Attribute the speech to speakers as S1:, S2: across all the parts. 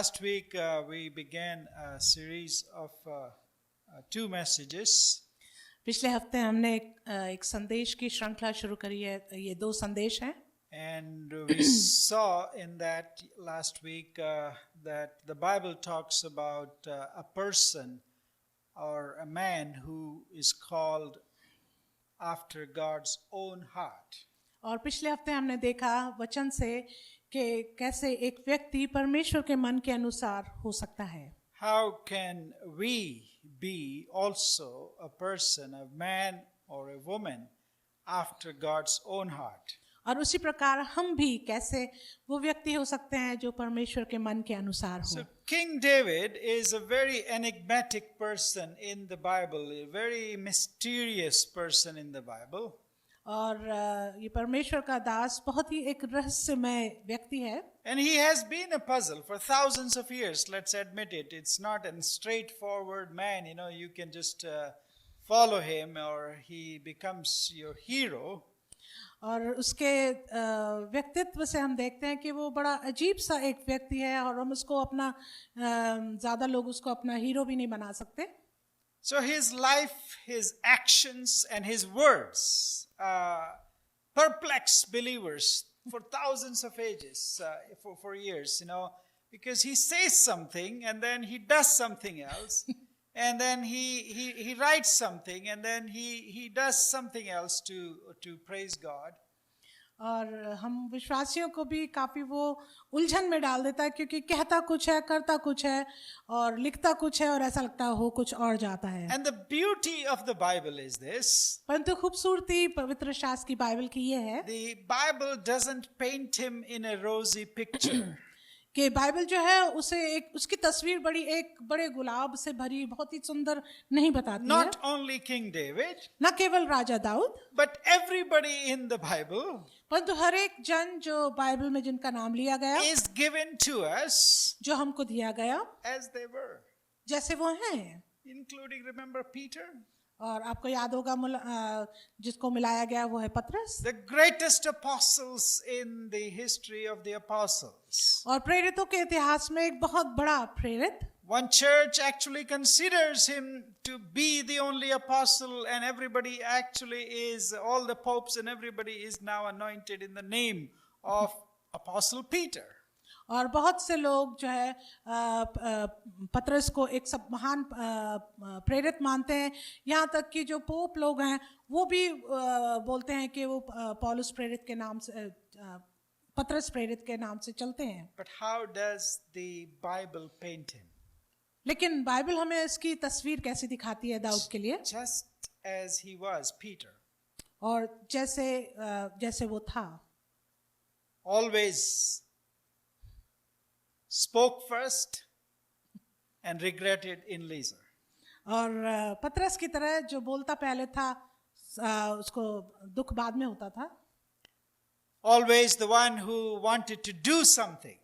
S1: Last week we began a series of two messages.
S2: पिछले हफ्ते हमने एक संदेश की श्रृंखला शुरू करी है. ये दो संदेश हैं.
S1: And we saw in that last week that the Bible talks about a person or a man who is called after God's own heart.
S2: और पिछले हफ्ते हमने देखा वचन से कि कैसे एक व्यक्ति परमेश्वर के मन के अनुसार हो सकता है.
S1: How can we be also a person, a man or a woman after God's own heart?
S2: और उसी प्रकार हम भी कैसे वो व्यक्ति हो सकते हैं जो परमेश्वर के मन के अनुसार हो.
S1: So King David is a very enigmatic person in the Bible, a very mysterious person in the Bible.
S2: और ये परमेश्वर का दास बहुत ही एक रहस्यमय व्यक्ति है.
S1: And he has been a puzzle for thousands of years, let's admit it. It's not a straightforward man, you can just follow him or he becomes your hero.
S2: और उसके व्यक्तित्व से हम देखते हैं कि वो बड़ा अजीब सा एक व्यक्ति है और हम उसको अपना ज़्यादा लोग उसको अपना हीरो भी नहीं बना सकते.
S1: So his life, his actions and his words perplex believers for thousands of ages, for years, because he says something and then he does something else. And then he writes something and then he does something else to praise God.
S2: और हम विश्वासियों को भी काफी वो उलझन में डाल देता है क्योंकि कहता कुछ है, करता कुछ है और लिखता कुछ है और ऐसा लगता है हो कुछ और जाता है.
S1: And the beauty of the Bible is this.
S2: परंतु खूबसूरती पवित्र शास्त्र की बाइबल की ये है.
S1: The Bible doesn't paint him in a rosy picture.
S2: कि बाइबल जो है उसे उसकी तस्वीर एक बड़े गुलाब से भरी बहुत ही सुंदर नहीं बताती है.
S1: Not only King David,
S2: न केवल राजा Dawood,
S1: but everybody in the Bible,
S2: परंतु हर एक जन जो बाइबल में जिनका नाम लिया गया,
S1: is given to us
S2: जो हमको दिया गया,
S1: as they were,
S2: जैसे वो हैं.
S1: including, remember, Peter.
S2: और आपको याद होगा जिसको मिलाया गया वो है पतरस.
S1: The greatest apostles in the history of the apostles.
S2: और प्रेरितों के इतिहास में एक बहुत बड़ा प्रेरित.
S1: One church actually considers him to be the only apostle, and everybody actually is, all the popes and everybody is now anointed in the name of Apostle Peter.
S2: और बहुत से लोग जो है पतरस को एक सब महान प्रेरित मानते हैं. यहाँ तक कि जो पोप लोग हैं वो भी बोलते हैं कि वो पौलुस प्रेरित के नाम से पतरस प्रेरित के नाम से चलते हैं.
S1: But how does the Bible paint him?
S2: लेकिन बाइबल हमें इसकी तस्वीर कैसे दिखाती है दाऊद के लिए?
S1: Just as he was, Peter.
S2: और जैसे वो था.
S1: Always spoke first and regretted in leisure.
S2: और पतरस की तरह जो बोलता पहले था उसको दुख बाद में होता था.
S1: Always the one who wanted to do something.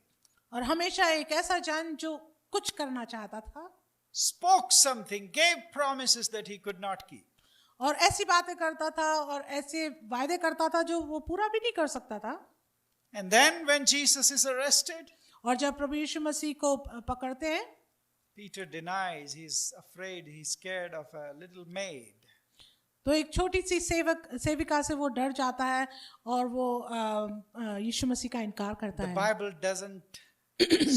S2: और हमेशा एक ऐसा जन जो कुछ करना चाहता था.
S1: Spoke something, gave promises that he could not keep.
S2: और ऐसी बातें करता था और ऐसे वायदे करता था जो वो पूरा भी नहीं कर सकता था.
S1: And then when Jesus is arrested,
S2: और जब प्रभु यीशु मसीह को पकड़ते हैं,
S1: Peter denies, he's afraid, he's scared of a little maid.
S2: तो एक छोटी सी सेविका से वो डर जाता है और वो यीशु मसीह का इनकार करता है.
S1: The Bible doesn't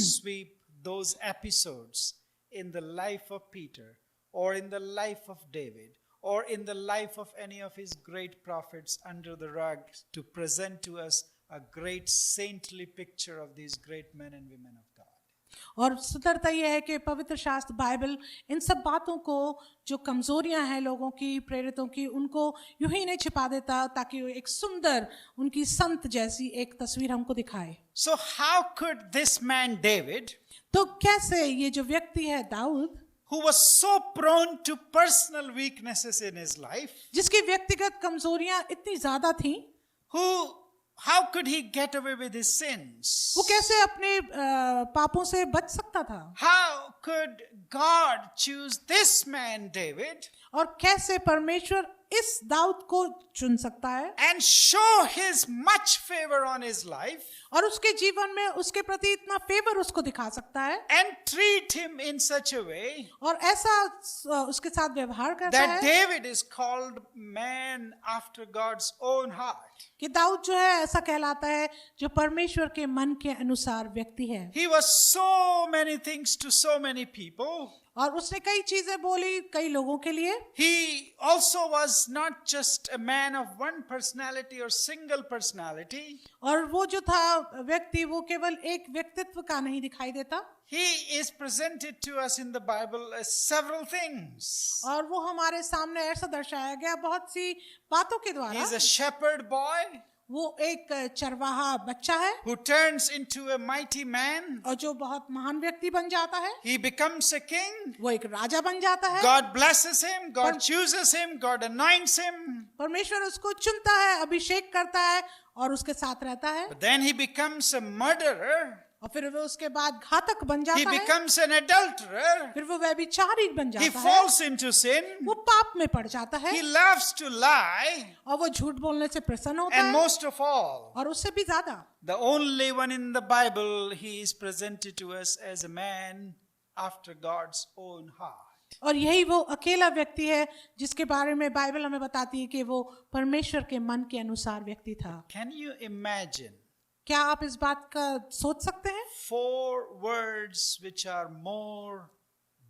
S1: sweep those episodes in the life of Peter or in the life of David or in the life of any of his great prophets under the rug to present to us a great saintly picture of these great men and women of God.
S2: और सुंदरता यह है कि पवित्र शास्त्र Bible इन सब बातों को जो कमजोरियां हैं लोगों की, प्रेरितों की, उनको यूं ही नहीं छिपा देता ताकि वो एक सुंदर उनकी संत जैसी एक तस्वीर हमको दिखाए.
S1: So how could this man David,
S2: तो कैसे ये जो व्यक्ति है Dawood,
S1: who was so prone to personal weaknesses in his life,
S2: जिसकी व्यक्तिगत कमजोरियां इतनी ज्यादा थीं,
S1: how could he get away with his sins?
S2: वो कैसे अपने पापों से बच सकता था?
S1: How could God choose this man David
S2: और कैसे परमेश्वर इस दाऊद को चुन सकता है
S1: and show his much favor on his life
S2: और उसके जीवन में उसके प्रति इतना फेवर उसको दिखा सकता है
S1: and treat him in such a way
S2: और ऐसा उसके साथ व्यवहार करता
S1: that
S2: है
S1: David is called man after God's own heart.
S2: कि दाऊद जो है ऐसा कहलाता है जो परमेश्वर के मन के अनुसार व्यक्ति है
S1: He was so many things to so many people.
S2: और उसने कई चीजें बोली कई लोगों के लिए
S1: He also was not just a man of one personality or single personality.
S2: और वो जो था व्यक्ति वो केवल एक व्यक्तित्व का नहीं दिखाई देता
S1: He is presented to us in the Bible as several things.
S2: और वो हमारे सामने ऐसा दर्शाया गया बहुत सी बातों के
S1: He
S2: द्वारा
S1: is a shepherd boy
S2: वो एक चरवाहा बच्चा है
S1: who turns into a mighty man.
S2: और जो बहुत महान व्यक्ति बन जाता है
S1: He becomes a king.
S2: वो एक राजा बन जाता है
S1: God blesses him, God chooses him, God anoints him.
S2: परमेश्वर उसको चुनता है अभिषेक करता है और उसके साथ रहता है
S1: But then he becomes a murderer.
S2: और फिर वो उसके बाद घातक बन
S1: He
S2: जाता है
S1: becomes an adulterer.
S2: फिर वो व्यभिचारी बन
S1: He
S2: जाता है
S1: falls into sin.
S2: वो पाप में पड़ जाता है
S1: He loves to lie.
S2: और वो झूठ बोलने से प्रसन्न होता
S1: And
S2: है
S1: most of all,
S2: और उससे भी ज्यादा
S1: the only one in the Bible, he is presented to us as a man after God's own heart.
S2: और यही वो अकेला व्यक्ति है जिसके बारे में बाइबल हमें बताती है कि वो परमेश्वर के मन के अनुसार व्यक्ति था
S1: Can you imagine
S2: क्या आप इस बात का सोच सकते हैं
S1: 4 words which are more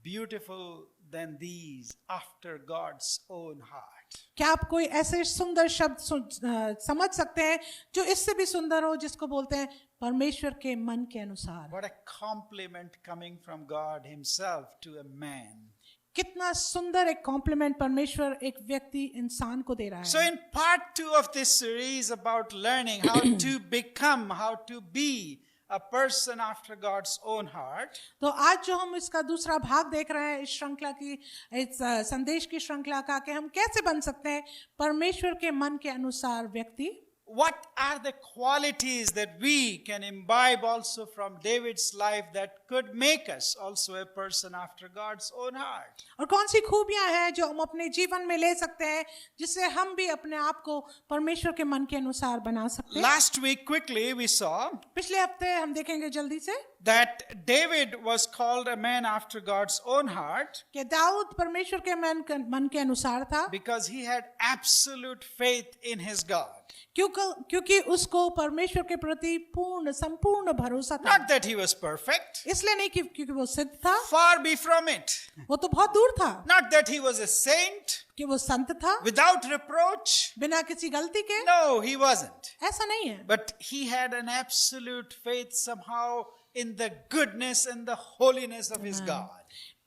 S1: beautiful than these after God's own heart?
S2: क्या आप कोई ऐसे सुंदर शब्द समझ सकते हैं जो इससे भी सुंदर हो जिसको बोलते हैं परमेश्वर के मन के अनुसार
S1: What a compliment coming from God himself to a man.
S2: कितना सुंदर एक कॉम्प्लीमेंट परमेश्वर एक व्यक्ति इंसान को दे रहा
S1: So
S2: है
S1: in part 2 of this series about learning how to become, how to be a person after God's own heart,
S2: तो आज जो हम इसका दूसरा भाग देख रहे हैं इस श्रृंखला की इस संदेश की श्रृंखला का कि हम कैसे बन सकते हैं परमेश्वर के मन के अनुसार व्यक्ति
S1: what are the qualities that we can imbibe also from David's life that could make us also a person after God's own heart?
S2: और कौन सी खूबियां हैं जो हम अपने जीवन में ले सकते हैं जिससे हम भी अपने आप को परमेश्वर के मन के अनुसार बना सकते हैं
S1: Last week, quickly, we saw
S2: पिछले हफ्ते हम देखेंगे जल्दी से
S1: that David was called a man after God's own heart
S2: कि दाऊद परमेश्वर के मन के अनुसार था
S1: because he had absolute faith in his God.
S2: क्योंकि उसको परमेश्वर के प्रति पूर्ण संपूर्ण भरोसा था
S1: Not that he was perfect,
S2: इसलिए नहीं क्योंकि वो सिद्ध था
S1: far be from it.
S2: वो तो बहुत दूर था
S1: Not that he was a saint
S2: कि वो संत था
S1: without reproach.
S2: बिना किसी गलती के
S1: No, he wasn't.
S2: ऐसा नहीं है
S1: But he had an absolute faith somehow in the goodness and the holiness of his God.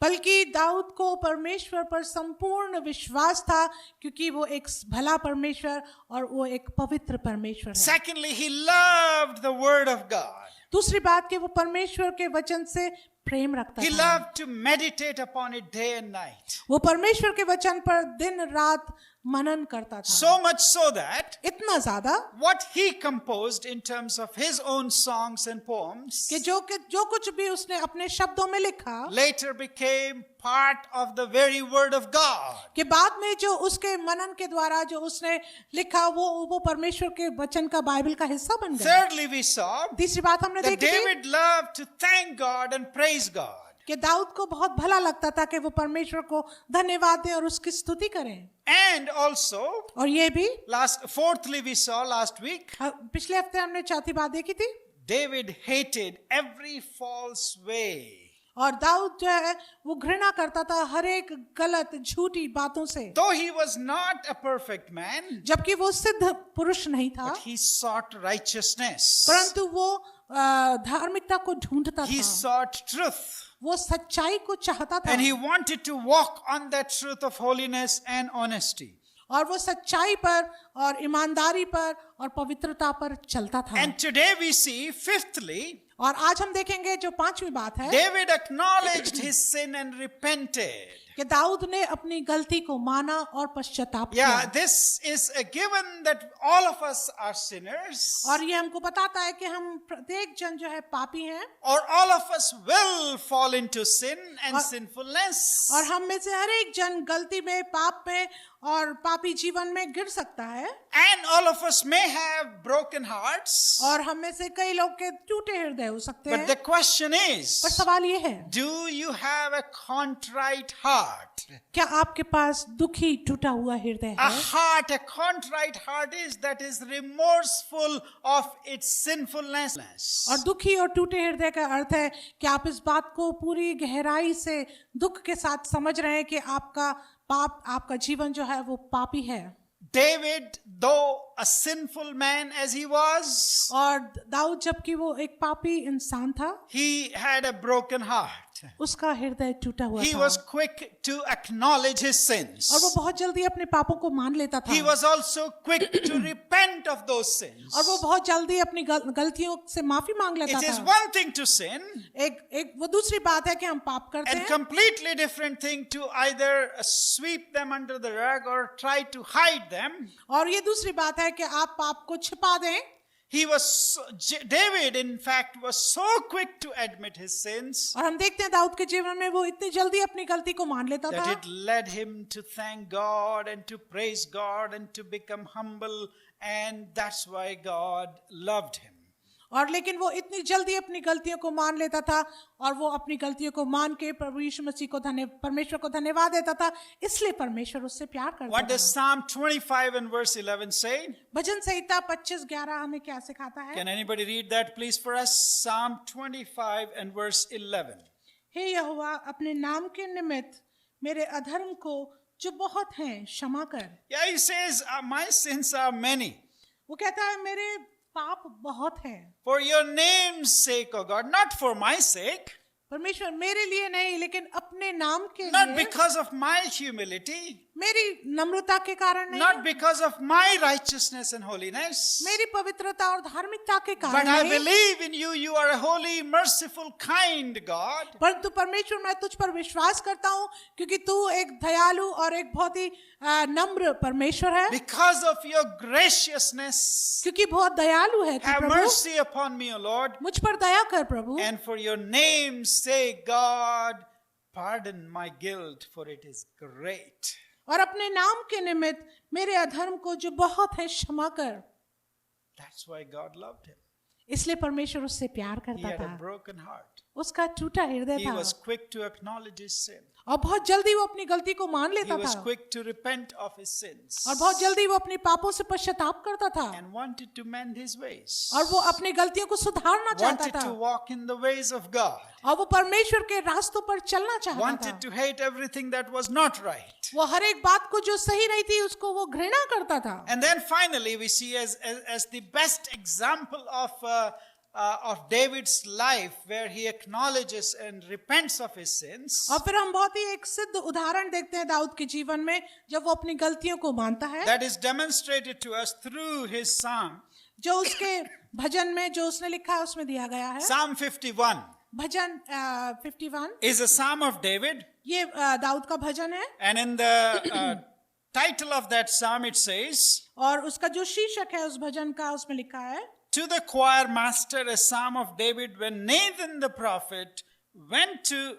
S2: बल्कि दाऊद को परमेश्वर पर संपूर्ण विश्वास था क्योंकि वो एक भला परमेश्वर और वो एक पवित्र परमेश्वर है
S1: Secondly, he loved the word of God.
S2: दूसरी बात कि वो परमेश्वर के वचन से प्रेम रखता
S1: He
S2: था
S1: loved to meditate upon it day and night.
S2: वो परमेश्वर के वचन पर दिन रात मनन करता था
S1: So much so that
S2: इतना ज्यादा
S1: what he composed in terms of his own songs and poems
S2: कि जो कुछ भी उसने अपने शब्दों में लिखा
S1: later became part of the very word of God.
S2: कि बाद में जो उसके मनन के द्वारा जो उसने लिखा वो परमेश्वर के वचन का बाइबल का हिस्सा बन गया
S1: Thirdly, we saw
S2: तीसरी बात हमने
S1: that
S2: देखी थी
S1: David loved to thank God and praise God.
S2: कि दाऊद को बहुत भला लगता था कि वो परमेश्वर को धन्यवाद दें और उसकी स्तुति करें
S1: And also,
S2: और ये भी
S1: fourthly, we saw last week,
S2: पिछले हफ्ते हमने चौथी बात देखी थी
S1: David hated every false way.
S2: और दाऊद जो है वो घृणा करता था हर एक गलत झूठी बातों से
S1: Though he was not a perfect man,
S2: जबकि वो सिद्ध पुरुष नहीं था
S1: but he sought righteousness.
S2: परंतु वो धार्मिकता को ढूंढता
S1: He
S2: था
S1: sought truth.
S2: वो सच्चाई को चाहता था
S1: And he wanted to walk on that truth of holiness and honesty.
S2: और वो सच्चाई पर और ईमानदारी पर और पवित्रता पर चलता था।
S1: And today we see, fifthly,
S2: और आज हम देखेंगे जो पांचवी बात है
S1: David acknowledged his sin and repented.
S2: कि दाऊद ने अपनी गलती को माना और पश्चाताप
S1: Yeah,
S2: किया।
S1: this is a given that all of us are sinners,
S2: और ये हमको बताता है कि हम प्रत्येक जन जो है पापी हैं
S1: or all of us will fall into sin and
S2: और-
S1: sinfulness.
S2: और हम में से हर एक जन गलती में, पाप में और पापी जीवन में गिर सकता है।
S1: And all of us may have broken hearts.
S2: और हम में से कई लोग के टूटे हृदय हो सकते
S1: But
S2: हैं।
S1: the question
S2: पर
S1: is,
S2: सवाल ये है,
S1: do you have a contrite heart?
S2: क्या आपके पास दुखी टूटा हुआ हृदय
S1: A
S2: है?
S1: heart, a contrite heart is that is remorseful of its sinfulness.
S2: और दुखी और टूटे हृदय का अर्थ है कि आप इस बात को पूरी गहराई से दुख के साथ समझ रहे हैं कि आपका पाप, आपका जीवन जो है वो पापी है।
S1: David, though a sinful man as he was,
S2: और दाऊद जबकि वो एक पापी इंसान था,
S1: he had a broken heart.
S2: उसका हृदय टूटा हुआ
S1: He
S2: था
S1: was quick to acknowledge his sins.
S2: और वो बहुत जल्दी अपने पापों को मान लेता था।
S1: He was also quick to repent of those sins.
S2: और वो बहुत जल्दी अपनी गलतियों से माफी मांग लेता
S1: It is
S2: था।
S1: one thing to sin,
S2: एक वो दूसरी बात है कि हम पाप करते
S1: and
S2: हैं,
S1: completely different thing to either sweep them under the rug or try to hide them.
S2: और ये दूसरी बात है कि आप पाप को छिपा दें।
S1: David, in fact, was so quick to admit his sins
S2: और हम देखते हैं दाऊद के जीवन में वो इतनी जल्दी अपनी गलती को मान लेता
S1: that
S2: था
S1: it led him to thank God and to praise God and to become humble, and that's why God loved him.
S2: और लेकिन वो इतनी जल्दी अपनी गलतियों को मान लेता था और वो अपनी गलतियों को मान के प्रभु यीशु मसीह को परमेश्वर को धन्यवाद देता था, इसलिए परमेश्वर उससे प्यार करता
S1: What does
S2: था।
S1: Psalm 25 and verse 11 say?
S2: भजन संहिता 25:11 हमें क्या सिखाता है?
S1: Can anybody read that please for us? Psalm 25 and verse 11.
S2: हे यहोवा, अपने नाम के निमित्त मेरे अधर्म को जो बहुत हैं क्षमा कर।
S1: Yeah, he says, my sins are many.
S2: वो कहता है मेरे पाप बहुत हैं।
S1: For your name's sake, O God, not for my sake,
S2: परमेश्वर मेरे लिए नहीं लेकिन अपने नाम के
S1: not
S2: लिए,
S1: because of my humility,
S2: मेरी नम्रता के कारण नहीं,
S1: not because of my righteousness and holiness,
S2: मेरी पवित्रता और धार्मिकता के
S1: but
S2: कारण
S1: I
S2: नहीं,
S1: believe in you. You are a holy, merciful, kind God.
S2: परंतु परमेश्वर मैं तुझ पर विश्वास करता हूँ क्योंकि तू एक दयालु और एक बहुत ही नम्र परमेश्वर है।
S1: Because of your graciousness,
S2: क्योंकि बहुत दयालु है तू
S1: have
S2: Prabhu,
S1: mercy upon me, O Lord.
S2: मुझ पर दया कर प्रभु।
S1: And for your name's sake, God, pardon my guilt, for it is great.
S2: और अपने नाम के निमित्त मेरे अधर्म को जो बहुत है क्षमा कर।
S1: That's why God loved him.
S2: इसलिए परमेश्वर उससे प्यार
S1: He
S2: करता
S1: had a
S2: था।
S1: broken heart.
S2: उसका टूटा हृदय
S1: He
S2: था
S1: was quick to acknowledge his sin.
S2: और बहुत जल्दी वो अपनी गलती को मान
S1: He
S2: लेता
S1: was
S2: था
S1: quick to repent of his sins
S2: और बहुत जल्दी वो अपने पापों से पश्चाताप करता था
S1: and wanted to mend his ways.
S2: और वो अपनी गलतियों को सुधारना चाहता
S1: Wanted to
S2: था
S1: walk in the ways of God.
S2: और वो परमेश्वर के रास्तों पर चलना चाहता
S1: Wanted
S2: था।
S1: to hate everything that was not right.
S2: वो हर एक बात को जो सही नहीं थी उसको वो घृणा करता था।
S1: And then finally we see as the best example of David's life where he acknowledges and repents of his sins.
S2: और फिर हम बहुत ही एक सिद्ध उदाहरण देखते हैं दाऊद के जीवन में जब वो अपनी गलतियों को मानता है,
S1: That is demonstrated to us through his psalm.
S2: जो उसके भजन में जो उसने लिखा है उसमें दिया गया है।
S1: Psalm 51
S2: bhajan 51
S1: is a psalm of David,
S2: ये दाऊद का भजन है
S1: and in the title of that psalm it says,
S2: और उसका जो शीर्षक है उस भजन का उसमें लिखा है,
S1: to the choir master, a psalm of David, when Nathan the prophet went to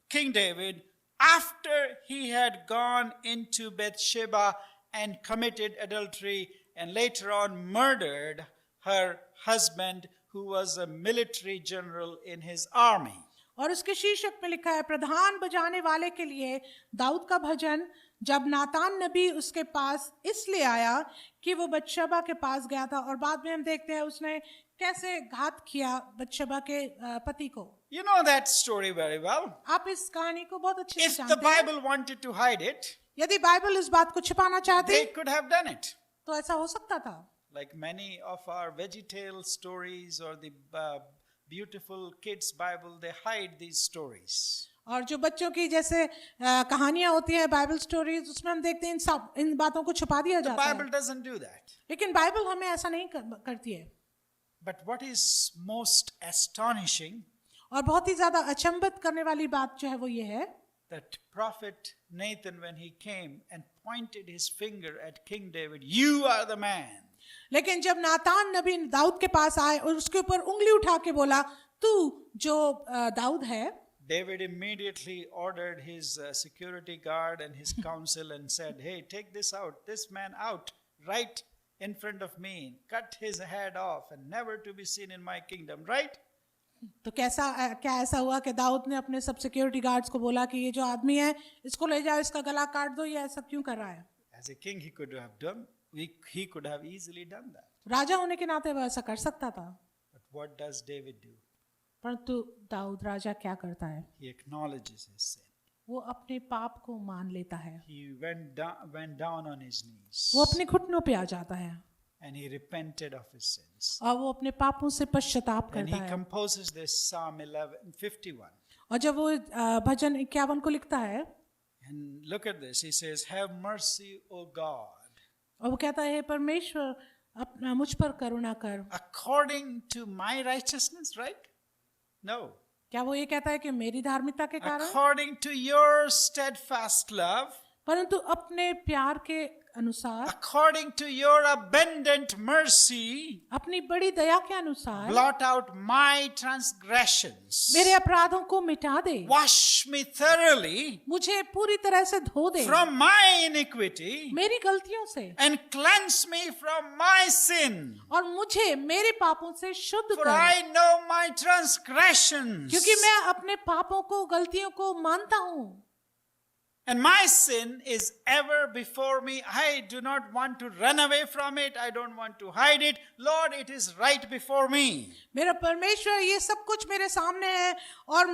S1: King David after he had gone into Bathsheba and committed adultery and later on murdered her husband, who was a military general in his army.
S2: और उसके शीर्षक में लिखा है प्रधान बजाने वाले के लिए दाऊद का भजन, जब नातान नबी उसके पास इसलिए आया कि वो बतशेबा के पास गया था और बाद में हम देखते हैं उसने कैसे घात किया बतशेबा के पति को।
S1: You know that story very well.
S2: आप इस कहानी को बहुत अच्छे से
S1: If the
S2: जानते हैं।
S1: Bible wanted to hide it,
S2: यदि बाइबल इस बात को छिपाना चाहती
S1: they could have done it.
S2: तो ऐसा हो सकता था।
S1: Like many of our VeggieTale stories or the beautiful kids Bible, they hide these stories.
S2: और जो बच्चों की जैसे कहानियां होती हैं, बाइबल स्टोरीज, उसमें हम देखते हैं इन बातों को छुपा दिया
S1: The
S2: जाता है,
S1: Bible doesn't do that.
S2: लेकिन बाइबल हमें ऐसा नहीं करती है.
S1: But what is most astonishing,
S2: और बहुत ही ज्यादा अचंभित करने वाली बात जो है वो ये है
S1: that prophet Nathan, when he came and pointed his finger at King David, you are the man.
S2: लेकिन जब नातान नबी दाऊद के पास आए और उसके ऊपर उंगली उठा के बोला, तू जो दाऊद है,
S1: David immediately ordered his security guard and his council and said, hey, take this man out, right in front of me, cut his head off and never to be seen in my kingdom, right?
S2: तो क्या ऐसा हुआ कि दाऊद ने अपने सब security guards को बोला कि ये जो आदमी है इसको ले जाओ, इसका गला काट दो, ये ऐसा क्यों कर रहा है?
S1: As a king, he could have easily done that.
S2: राजा होने के नाते वह ऐसा कर सकता था,
S1: But what does David do?
S2: परंतु दाऊद राजा क्या करता है?
S1: He acknowledges his sin.
S2: वो अपने पाप को मान लेता है,
S1: He went down on his knees
S2: वो अपने घुटनों पे आ जाता है
S1: and he repented of his sins.
S2: और वो अपने पापों से पश्चाताप
S1: And
S2: करता
S1: he
S2: है.
S1: composes this Psalm 51.
S2: और जब वो भजन 51 को लिखता है,
S1: And look at this. He says, have mercy, O God,
S2: और वो कहता है, परमेश्वर अपना मुझ पर करुणा कर.
S1: according to my righteousness, right? No.
S2: क्या वो ये कहता है कि मेरी धार्मिकता के कारण?
S1: According to your steadfast love,
S2: परंतु अपने प्यार के अनुसार,
S1: according to your abundant mercy,
S2: अपनी बड़ी दया के अनुसार
S1: blot out my transgressions.
S2: मेरे अपराधों को मिटा दे,
S1: Wash me thoroughly
S2: मुझे पूरी तरह से धो दे
S1: from my iniquity
S2: मेरी गलतियों से,
S1: and cleanse me from my sin.
S2: और मुझे मेरे पापों से शुद्ध
S1: For
S2: कर,
S1: I know my transgressions.
S2: क्योंकि मैं अपने पापों को, गलतियों को मानता हूँ,
S1: And my sin is ever before me. I do not want to run away from it. I don't want to hide it. Lord, it is right before me.
S2: मेरा परमेश्वर ये सब कुछ मेरे सामने है और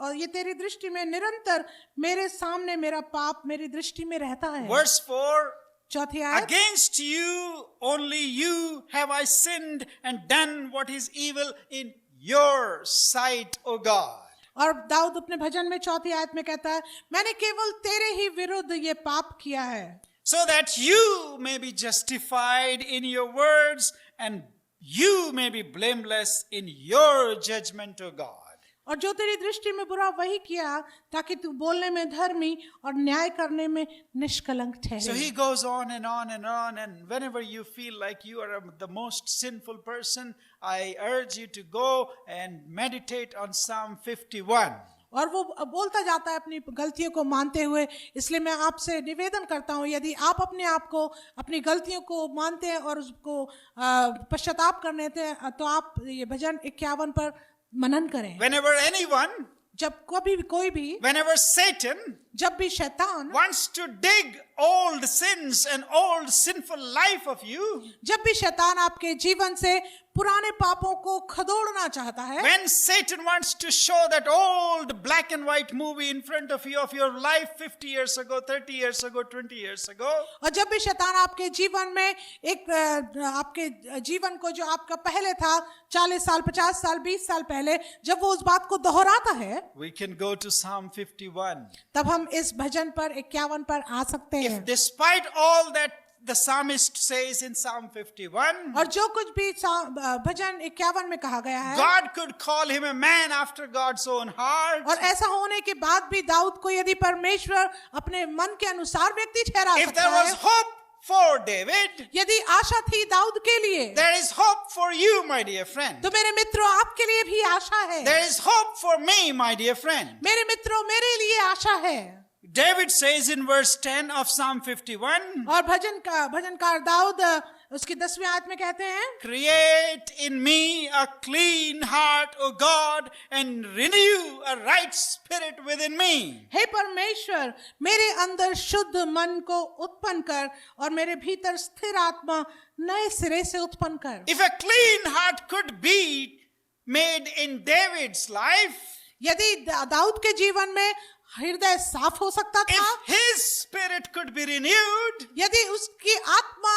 S2: और ये तेरी दृष्टि में निरंतर मेरे सामने मेरा पाप मेरी दृष्टि में रहता है.
S1: Verse 4,
S2: चौथी आयत,
S1: against you, only you have I sinned and done what is evil in your sight, O God.
S2: और दाऊद अपने भजन में चौथी आयत में कहता है, मैंने केवल तेरे ही विरुद्ध ये पाप किया है,
S1: So that you may be justified in your words and you may be blameless in your judgment, O God.
S2: और जो तेरी दृष्टि में बुरा वही किया ताकि तू बोलने में धर्मी और न्याय करने में निष्कलंक ठहरे.
S1: So he goes on and on and on, and whenever you feel like you are the most sinful person, I urge you to go and meditate on Psalm 51.
S2: और वो बोलता जाता है अपनी गलतियों को मानते हुए. इसलिए मैं आपसे निवेदन करता हूँ, यदि आप अपने आप को, अपनी गलतियों को मानते हैं और उसको पश्चाताप करने थे, तो आप ये भजन 51 पर मनन करें.
S1: Whenever anyone,
S2: जब कोई भी,
S1: whenever Satan
S2: जब भी शैतान
S1: wants to dig old sins and old sinful life of you,
S2: जब भी शैतान आपके जीवन से पुराने पापों को खदोड़ना चाहता है,
S1: when Satan wants to show that old black and white movie in front of you of your life 50 years ago, 30 years ago, 20 years ago,
S2: और जब भी शैतान आपके जीवन में एक आपके जीवन को जो आपका पहले था 40 साल, 50 साल, 20 साल पहले, जब वो उस बात को दोहराता है,
S1: we can go to Psalm 51.
S2: तब हम इस भजन पर 51 पर आ सकते हैं.
S1: If despite all that the psalmist says in Psalm 51,
S2: और जो कुछ भी भजन 51 में कहा गया है,
S1: God could call him a man after God's own heart.
S2: और ऐसा होने के बाद भी दाऊद को यदि परमेश्वर अपने मन के अनुसार व्यक्ति ठहरा
S1: If
S2: सकता
S1: there was
S2: है,
S1: hope for David,
S2: यदि आशा थी दाऊद के लिए,
S1: there is hope for you, my dear friend.
S2: तो मेरे मित्रों आपके लिए भी आशा है.
S1: There is hope for me, my dear friend.
S2: मेरे मित्रों मेरे लिए आशा है.
S1: David says in verse 10 of Psalm 51,
S2: और भजनकार दाऊद उसकी 10वीं आयत में कहते हैं,
S1: create in me a clean heart, O God, and renew a right spirit within me.
S2: हे परमेश्वर मेरे अंदर शुद्ध मन को उत्पन्न कर और मेरे भीतर स्थिर आत्मा नए सिरे से उत्पन्न कर.
S1: If a clean heart could be made in David's life,
S2: यदि दाऊद के जीवन में हृदय साफ हो सकता था,
S1: if his spirit could be renewed,
S2: यदि उसकी आत्मा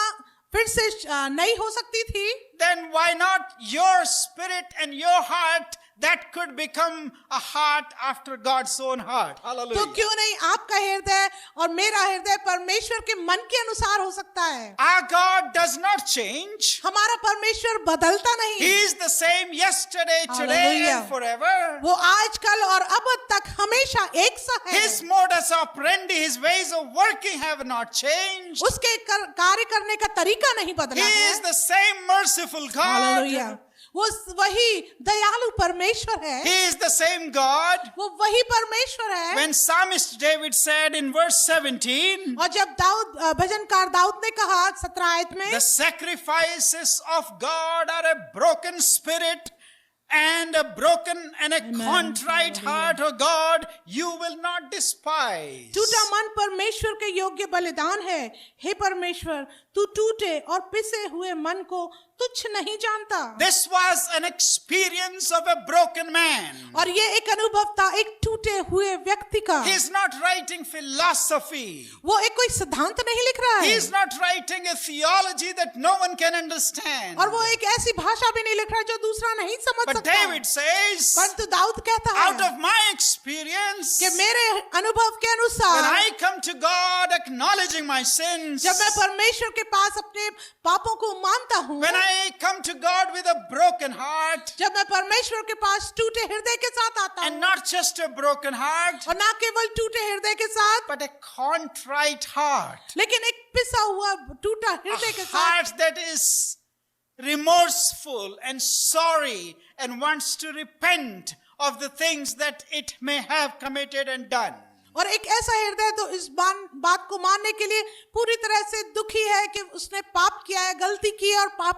S2: फिर से नई हो सकती थी,
S1: then why not your spirit and your heart that could become a heart after God's own heart.
S2: तो
S1: Hallelujah.
S2: क्यों नहीं आपका हृदय और मेरा हृदय परमेश्वर के मन के अनुसार हो सकता है?
S1: Our God does not change.
S2: हमारा परमेश्वर बदलता नहीं।
S1: He is the same yesterday, today,
S2: Hallelujah.
S1: and forever.
S2: वो आज कल और अब तक हमेशा एक सा है।
S1: His modus operandi, his ways of working have not changed.
S2: उसके कार्य करने का तरीका नहीं बदला
S1: He
S2: है।
S1: is the same merciful
S2: hallelujah.
S1: God.
S2: वो वही दयालु परमेश्वर है।
S1: He is the same God.
S2: वो वही परमेश्वर है।
S1: When Psalmist David said in verse 17,
S2: और जब दाऊद भजनकार दाऊद ने कहा 17 आयत में,
S1: the sacrifices of God are a broken spirit and a broken and a contrite heart, O God, you will not despise.
S2: टूटा मन परमेश्वर के योग्य बलिदान है। हे परमेश्वर, तू टूटे और पिसे हुए मन को तुच्छ नहीं जानता।
S1: This was an experience of a broken man.
S2: और ये एक अनुभव था एक टूटे हुए व्यक्ति का।
S1: He is not writing philosophy.
S2: वो एक कोई सिद्धांत नहीं लिख रहा
S1: He
S2: है
S1: is not writing a theology that no one can understand.
S2: और वो एक ऐसी भाषा भी नहीं लिख रहा है जो दूसरा नहीं समझ
S1: But
S2: सकता।
S1: David says,
S2: परंतु दाऊद कहता
S1: out
S2: है
S1: of my experience,
S2: कि मेरे अनुभव के
S1: when
S2: अनुसार
S1: I come to God acknowledging my sins,
S2: जब मैं परमेश्वर के पास अपने पापों को मानता हूँ,
S1: when I come to God with a broken heart,
S2: जब मैं परमेश्वर के पास टूटे हृदय के साथ आता
S1: and
S2: हूँ
S1: not just a broken heart,
S2: और ना केवल टूटे हृदय के साथ
S1: but a contrite heart,
S2: लेकिन एक पिसा हुआ टूटा हृदय के
S1: a
S2: साथ,
S1: heart that is remorseful and sorry and wants to repent of the things that it may have committed and done.
S2: और एक ऐसा हृदय तो इस बात को मानने के लिए पूरी तरह से दुखी है कि उसने पाप किया है, गलती की है और पाप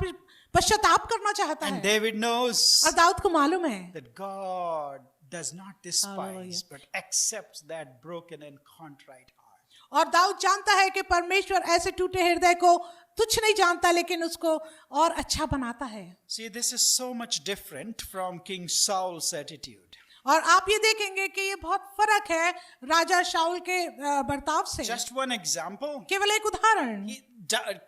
S2: पश्चाताप करना चाहता
S1: And
S2: है।
S1: David knows
S2: और दाऊद को मालूम है
S1: that God does not despise
S2: Hallelujah.
S1: but accepts that broken and contrite heart.
S2: और दाऊद जानता है कि परमेश्वर ऐसे टूटे हृदय को तुच्छ नहीं जानता लेकिन उसको और अच्छा बनाता है।
S1: See, this is so much different from King Saul's attitude.
S2: और आप ये देखेंगे कि ये बहुत फर्क है राजा शाऊल के बर्ताव से।
S1: Just one example.
S2: केवल एक उदाहरण,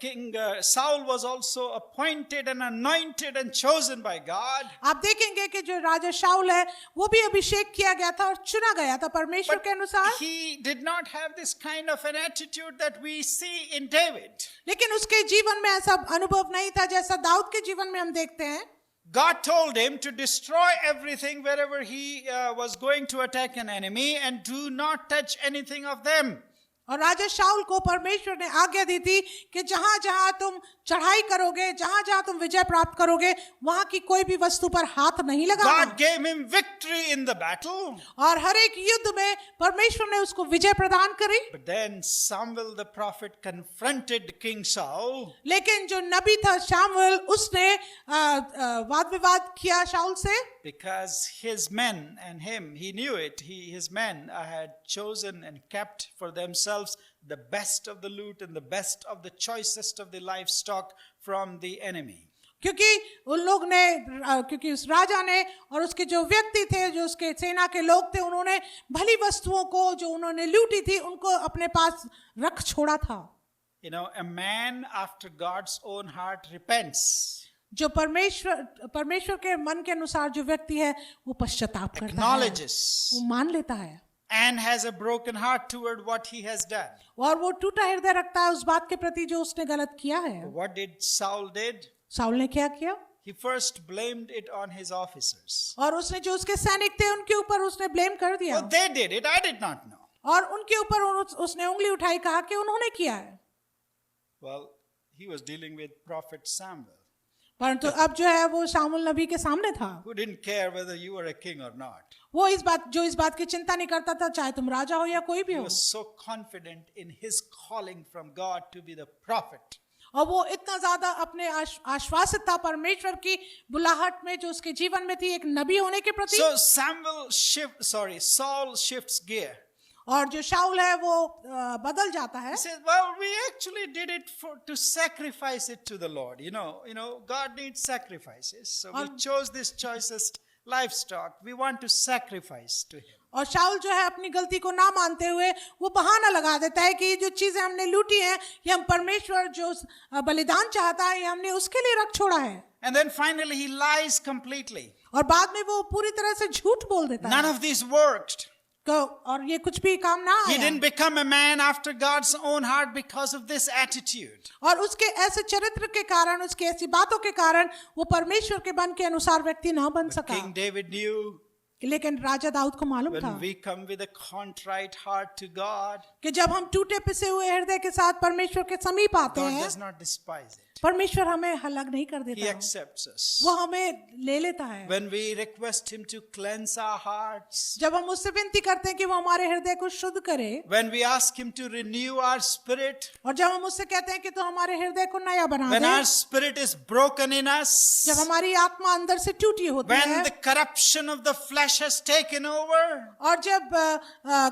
S1: King Saul was also appointed and anointed and chosen by God.
S2: आप देखेंगे कि जो राजा शाऊल है वो भी अभिषेक किया गया था और चुना गया था परमेश्वर के अनुसार,
S1: He did not have this kind of an attitude that we see in David.
S2: लेकिन उसके जीवन में ऐसा अनुभव नहीं था जैसा दाऊद के जीवन में हम देखते हैं।
S1: God told him to destroy everything wherever he was going to attack an enemy and do not touch anything of them.
S2: और राजा शाऊल को परमेश्वर ने आज्ञा दी थी कि जहां जहां तुम चढ़ाई करोगे, जहां जहां तुम विजय प्राप्त करोगे, वहां की कोई भी वस्तु पर हाथ नहीं लगाना।
S1: God gave him victory in the battle.
S2: और हर एक युद्ध में परमेश्वर ने उसको विजय प्रदान करी।
S1: But then Samuel the prophet confronted King Saul.
S2: लेकिन जो नबी था शामुएल, उसने वाद विवाद किया शाऊल से,
S1: Because his men and him, he knew it, his men had chosen and kept for themselves the best of the loot and the best of the choicest of the livestock from the enemy.
S2: क्योंकि उन लोग ने क्योंकि उस राजा ने और उसके जो व्यक्ति थे, जो उसके सेना के लोग थे, उन्होंने भली वस्तुओं को जो उन्होंने लूटी थी उनको अपने पास रख छोड़ा था।
S1: You know, a man after God's own heart repents.
S2: जो परमेश्वर के मन के अनुसार जो व्यक्ति है वो पश्चाताप करता है,
S1: Acknowledges
S2: वो मान लेता है
S1: and has a broken heart toward what he has done.
S2: और वो टूटा हृदय रखता है उस बात के प्रति जो उसने गलत किया है।
S1: What did Saul did?
S2: शाऊल ने क्या किया?
S1: He first blamed it on his officers.
S2: और उसने जो उसके सैनिक थे उनके ऊपर उसने ब्लेम कर दिया
S1: Oh, they did it. I did not know.
S2: और उनके ऊपर उसने उंगली उठाई, कहा कि उन्होंने किया है।
S1: Well, he was dealing with prophet Samuel,
S2: परंतु अब जो है वो शामुल नबी के सामने था,
S1: who didn't care whether you were a king or not.
S2: वो इस बात की चिंता नहीं करता था चाहे तुम राजा हो या कोई भी
S1: He
S2: हो।
S1: was so confident in his calling from God to be the prophet.
S2: और वो इतना ज्यादा अपने आश्वासित था परमेश्वर की बुलाहट में जो उसके जीवन में थी एक नबी होने के प्रति।
S1: So Saul shifts gear.
S2: और जो शाऊल है वो बदल जाता है।
S1: He says, well, we actually did it to sacrifice it to the Lord. You know, God needs sacrifices. So we chose this choicest livestock. We want to sacrifice to him.
S2: और शाऊल जो है अपनी गलती को ना मानते हुए वो बहाना लगा देता है कि ये जो चीजें हमने लूटी हैं ये हम परमेश्वर जो बलिदान चाहता है ये हमने उसके लिए रख छोड़ा है।
S1: And then finally he lies completely.
S2: और बाद में वो पूरी तरह से झूठ बोल देता
S1: None
S2: है
S1: of these worked.
S2: और ये कुछ भी काम ना
S1: He
S2: आया
S1: didn't become a man after God's own heart because of this attitude.
S2: और उसके ऐसे चरित्र के कारण उसकी ऐसी बातों के कारण वो परमेश्वर के मन के अनुसार व्यक्ति ना बन सका
S1: King David knew
S2: लेकिन राजा दाऊद को मालूम था
S1: when we come with a contrite heart to God,
S2: कि जब हम टूटे पिसे हुए हृदय के साथ परमेश्वर के समीप आते
S1: God
S2: हैं
S1: does not despise it.
S2: परमेश्वर हमें अलग नहीं कर
S1: He
S2: देता
S1: accepts us.
S2: वो हमें ले लेता है
S1: When we request Him to cleanse our hearts,
S2: जब हम उससे विनती करते हैं कि वो हमारे हृदय को शुद्ध करे
S1: when we ask Him to renew our spirit,
S2: और जब हम उससे कहते हैं कि तो हमारे हृदय को नया बना
S1: when
S2: they
S1: our spirit is broken in us,
S2: जब हमारी आत्मा अंदर से टूटी होती
S1: when
S2: है
S1: the corruption of the flesh has taken over,
S2: और जब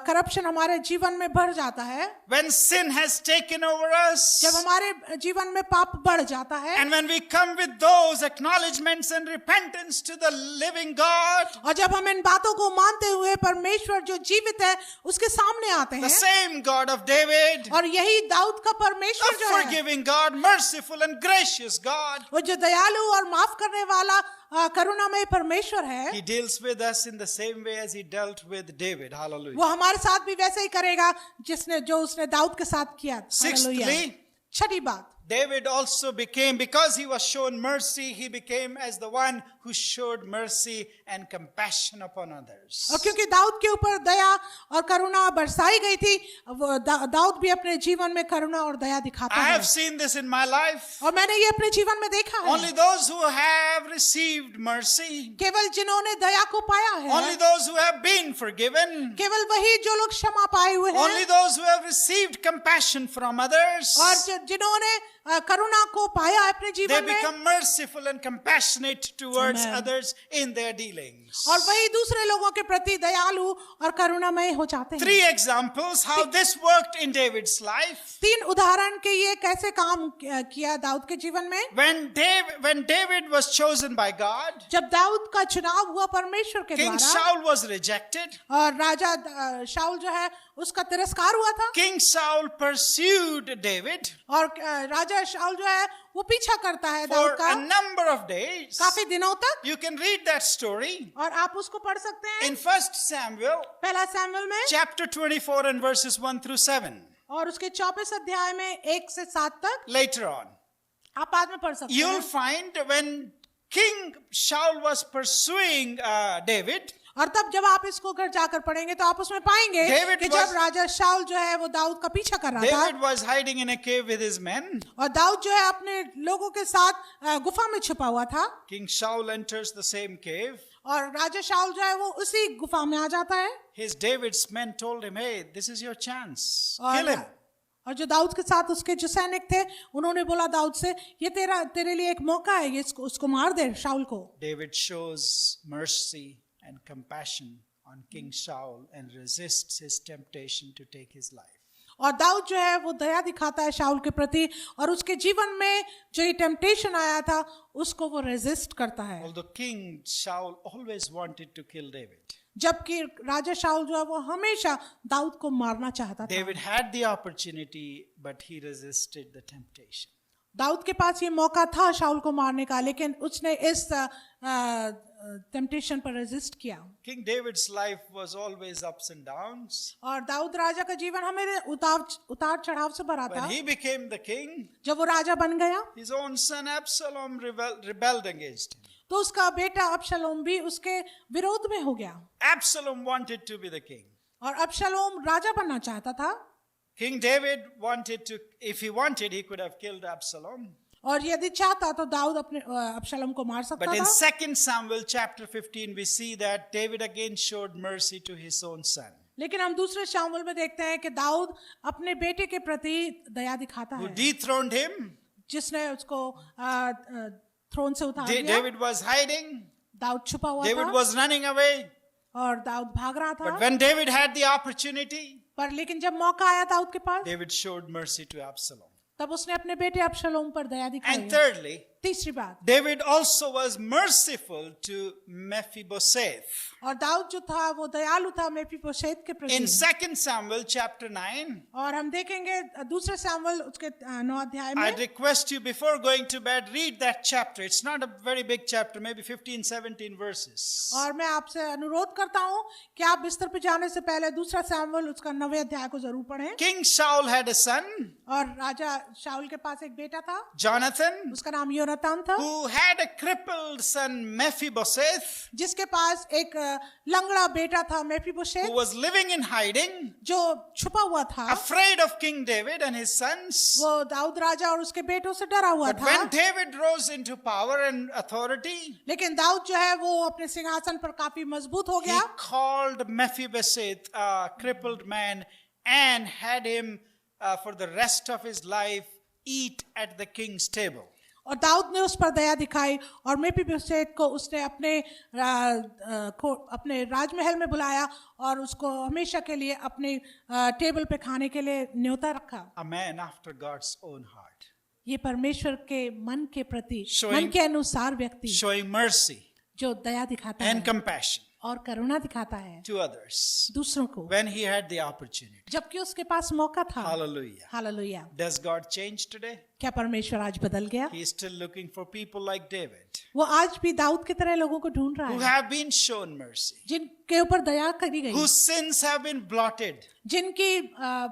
S2: करप्शन हमारे जीवन में बढ़ जाता है
S1: when sin has taken over us,
S2: जब हमारे जीवन में पाप बढ़ जाता है
S1: and when we come with those acknowledgments and repentance to the living God,
S2: और जब हम इन बातों को मानते हुए परमेश्वर जो जीवित है उसके सामने आते
S1: the
S2: हैं
S1: same God of David,
S2: और यही दाऊद का परमेश्वर
S1: a
S2: जो है
S1: forgiving God, merciful and gracious God,
S2: वो जो दयालु और माफ करने वाला करुणामय परमेश्वर है
S1: He deals with us in the same way as He dealt with David. Hallelujah.
S2: वो हमारे साथ भी वैसे ही करेगा जिसने जो उसने दाऊद के साथ किया
S1: Sixthly,
S2: हालेलुया। छठी बात
S1: David also became, because he was shown mercy, he became as the one who showed mercy and compassion upon others.
S2: और क्योंकि दाऊद के ऊपर दया और करुणा बरसाई गई थी वो दाऊद भी अपने जीवन में करुणा और दया दिखाता
S1: I
S2: है
S1: have seen this in my life.
S2: और मैंने ये अपने जीवन में देखा है
S1: Only those who have received mercy,
S2: केवल जिन्होंने दया को पाया है
S1: only those who have been forgiven,
S2: केवल वही जो लोग क्षमा पाए हुए
S1: only
S2: हैं
S1: those who have received compassion from others,
S2: और जिन्होंने करुणा को पाया अपने
S1: they
S2: जीवन में
S1: become merciful and compassionate towards
S2: Amen.
S1: others in their dealings.
S2: और वही दूसरे लोगों के प्रति दयालु और करुणामय हो जाते हैं
S1: 3 examples how this worked in David's life.
S2: 3 उदाहरण के ये कैसे काम किया दाऊद के जीवन में
S1: When David was chosen by God,
S2: जब दाऊद का चुनाव हुआ परमेश्वर के
S1: King
S2: द्वारा
S1: Saul was rejected.
S2: और राजा शाऊल जो है उसका तिरस्कार हुआ था
S1: King Saul pursued David
S2: और राजा शाऊल जो है वो पीछा करता है
S1: for
S2: दाऊद का
S1: a number of days.
S2: काफी दिनों तक
S1: You can read that story
S2: और आप उसको पढ़ सकते हैं
S1: in 1 Samuel
S2: पहला सैमुएल में
S1: chapter 24 and verses 1 through 7.
S2: और उसके 24 अध्याय में 1 से 7 तक
S1: Later on,
S2: आप बाद में पढ़ सकते
S1: you'll
S2: हैं
S1: find when King Saul was pursuing David,
S2: और तब जब आप इसको घर जाकर पढ़ेंगे तो आप उसमें पाएंगे
S1: David
S2: कि
S1: was-
S2: जब राजा शाऊल जो है वो दाऊद का पीछा कर रहा था
S1: David was hiding in a cave with his men.
S2: और दाऊद जो है अपने लोगों के साथ गुफा में छुपा हुआ था
S1: King Saul enters the same cave.
S2: और राजा शाऊल जो है वो उसी गुफा में आ जाता है
S1: His David's men told him, "Hey, this is your chance.
S2: और
S1: Kill him."
S2: और जो दाऊद के साथ उसके जो सैनिक थे उन्होंने बोला दाऊद से ये तेरे लिए एक मौका है ये उसको मार दे शाऊल को
S1: David shows mercy and compassion on King Saul and resists his temptation to take his life.
S2: और दाऊद जो है वो दया दिखाता है शाऊल के प्रति और उसके जीवन में जो ये टेम्पटेशन आया था उसको वो रेजिस्ट करता है
S1: Although King Saul always wanted to kill David,
S2: जबकि राजा शाऊल जो है वो हमेशा दाऊद को मारना चाहता था
S1: David had the opportunity, but he resisted the temptation.
S2: Dawood के पास ये मौका था शाऊल को मारने का लेकिन उसने इस टेम्पटेशन पर रेजिस्ट किया
S1: King David's life was always ups and downs.
S2: और दाऊद राजा का जीवन हमें उतार चढ़ाव से भरा था
S1: When he became the king,
S2: जब वो राजा बन गया
S1: his own son Absalom rebelled against him.
S2: तो उसका बेटा अबशलोम भी उसके विरोध में हो गया
S1: Absalom wanted to be the king.
S2: और अबशलोम राजा बनना चाहता था
S1: King David wanted to, if he wanted, he could have killed Absalom.
S2: और यदि चाहता तो दाऊद अपने अबशलोम को मार सकता
S1: But in
S2: था
S1: 2 Samuel chapter 15, we see that David again showed mercy to his own son,
S2: लेकिन हम दूसरे शामुल में देखते हैं कि दाऊद अपने बेटे के प्रति दया दिखाता
S1: who
S2: है
S1: dethroned him.
S2: जिसने उसको थ्रोन से उतार दिया
S1: David was hiding.
S2: दाऊद छुपा हुआ
S1: David
S2: था
S1: was running away.
S2: और दाऊद भाग रहा था
S1: But when David had the opportunity,
S2: पर लेकिन जब मौका आया दाऊद के पास
S1: David showed mercy to Absalom.
S2: तब उसने अपने बेटे अबशलोम पर दया दिखाई
S1: And thirdly,
S2: तीसरी बात,
S1: David also was merciful to Mephibosheth.
S2: और दाऊद जो था वो दयालु था मेफीबोशेत के
S1: In
S2: प्रति।
S1: 2 Samuel chapter 9,
S2: और हम देखेंगे दूसरे सामुएल उसके 9 अध्याय
S1: I'd
S2: में।
S1: request you before going to bed, read that chapter. It's not a very big chapter, maybe 15, 17 verses.
S2: और मैं आपसे अनुरोध करता हूँ कि आप बिस्तर पे जाने से पहले दूसरा सामुएल उसका 9वें अध्याय को जरूर पढ़ें।
S1: King Saul had a son,
S2: और राजा शाऊल के पास एक बेटा था,
S1: Jonathan,
S2: उसका नाम योनातान था,
S1: who had a crippled son, Mephibosheth,
S2: जिसके पास एक लंगड़ा बेटा था
S1: who
S2: मेफीबोशेत,
S1: was living in hiding,
S2: जो छुपा हुआ था।
S1: afraid of King David and his sons.
S2: वो दाऊद राजा और उसके बेटों से डरा हुआ
S1: But
S2: था।
S1: when David rose into power and authority,
S2: लेकिन दाऊद जो है वो अपने सिंहासन पर काफी मजबूत हो
S1: he
S2: गया
S1: called Mephibosheth, a crippled man, and had him for the rest of his life eat at the king's table.
S2: और दाऊद ने उस पर दया दिखाई और मेफीबोशेत को उसने अपने राजमहल में बुलाया और उसको हमेशा के लिए अपने टेबल पे खाने के लिए न्योता रखा।
S1: A man after God's own heart,
S2: ये परमेश्वर के मन के प्रति,
S1: Showing-
S2: मन के अनुसार व्यक्ति
S1: showing mercy
S2: जो दया दिखाता
S1: and
S2: है
S1: compassion
S2: और करुणा दिखाता है
S1: to others
S2: दूसरों को,
S1: when he had the opportunity.
S2: जबकि उसके पास मौका था।
S1: Hallelujah.
S2: Hallelujah.
S1: Does God change today?
S2: क्या परमेश्वर आज बदल गया?
S1: He is still looking for people like David
S2: वो आज भी दाऊद की तरह लोगों को ढूंढ रहा
S1: who
S2: है,
S1: have been shown mercy,
S2: जिनके ऊपर दया करी गई,
S1: whose sins have been blotted,
S2: जिनकी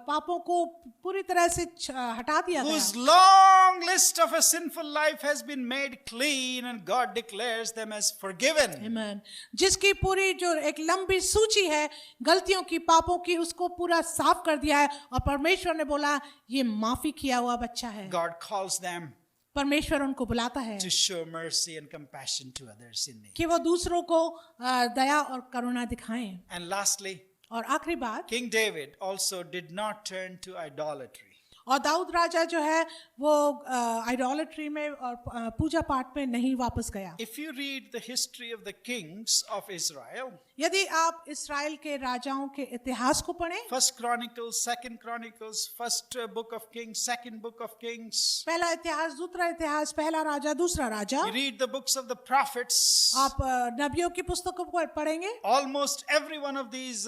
S2: पापों को पूरी तरह से हटा दिया गया,
S1: whose long list of a sinful life has been made clean and God declares them as forgiven.
S2: आमीन। जिसकी पूरी जो एक लंबी सूची है गलतियों की, पापों की, उसको पूरा साफ कर दिया है और परमेश्वर ने बोला ये माफी किया हुआ बच्चा है।
S1: God calls them
S2: परमेश्वर उनको बुलाता है
S1: to show mercy and compassion to others in need.
S2: कि वो दूसरों को दया और करुणा दिखाएं।
S1: And lastly,
S2: और आखिरी बात,
S1: King David also did not turn to idolatry.
S2: और दाऊद राजा जो है वो आइडोलेट्री में और पूजा पाठ में नहीं वापस गया।
S1: If you read the history of the kings of Israel,
S2: यदि आप इस्राएल के राजाओं के इतिहास को पढ़ें,
S1: First Chronicles, Second Chronicles, First Book of Kings, Second Book of Kings,
S2: पहला इतिहास, दूसरा इतिहास, पहला राजा, दूसरा राजा,
S1: you read the books of the prophets,
S2: आप नबियों की पुस्तकों को पढ़ेंगे,
S1: almost every one of these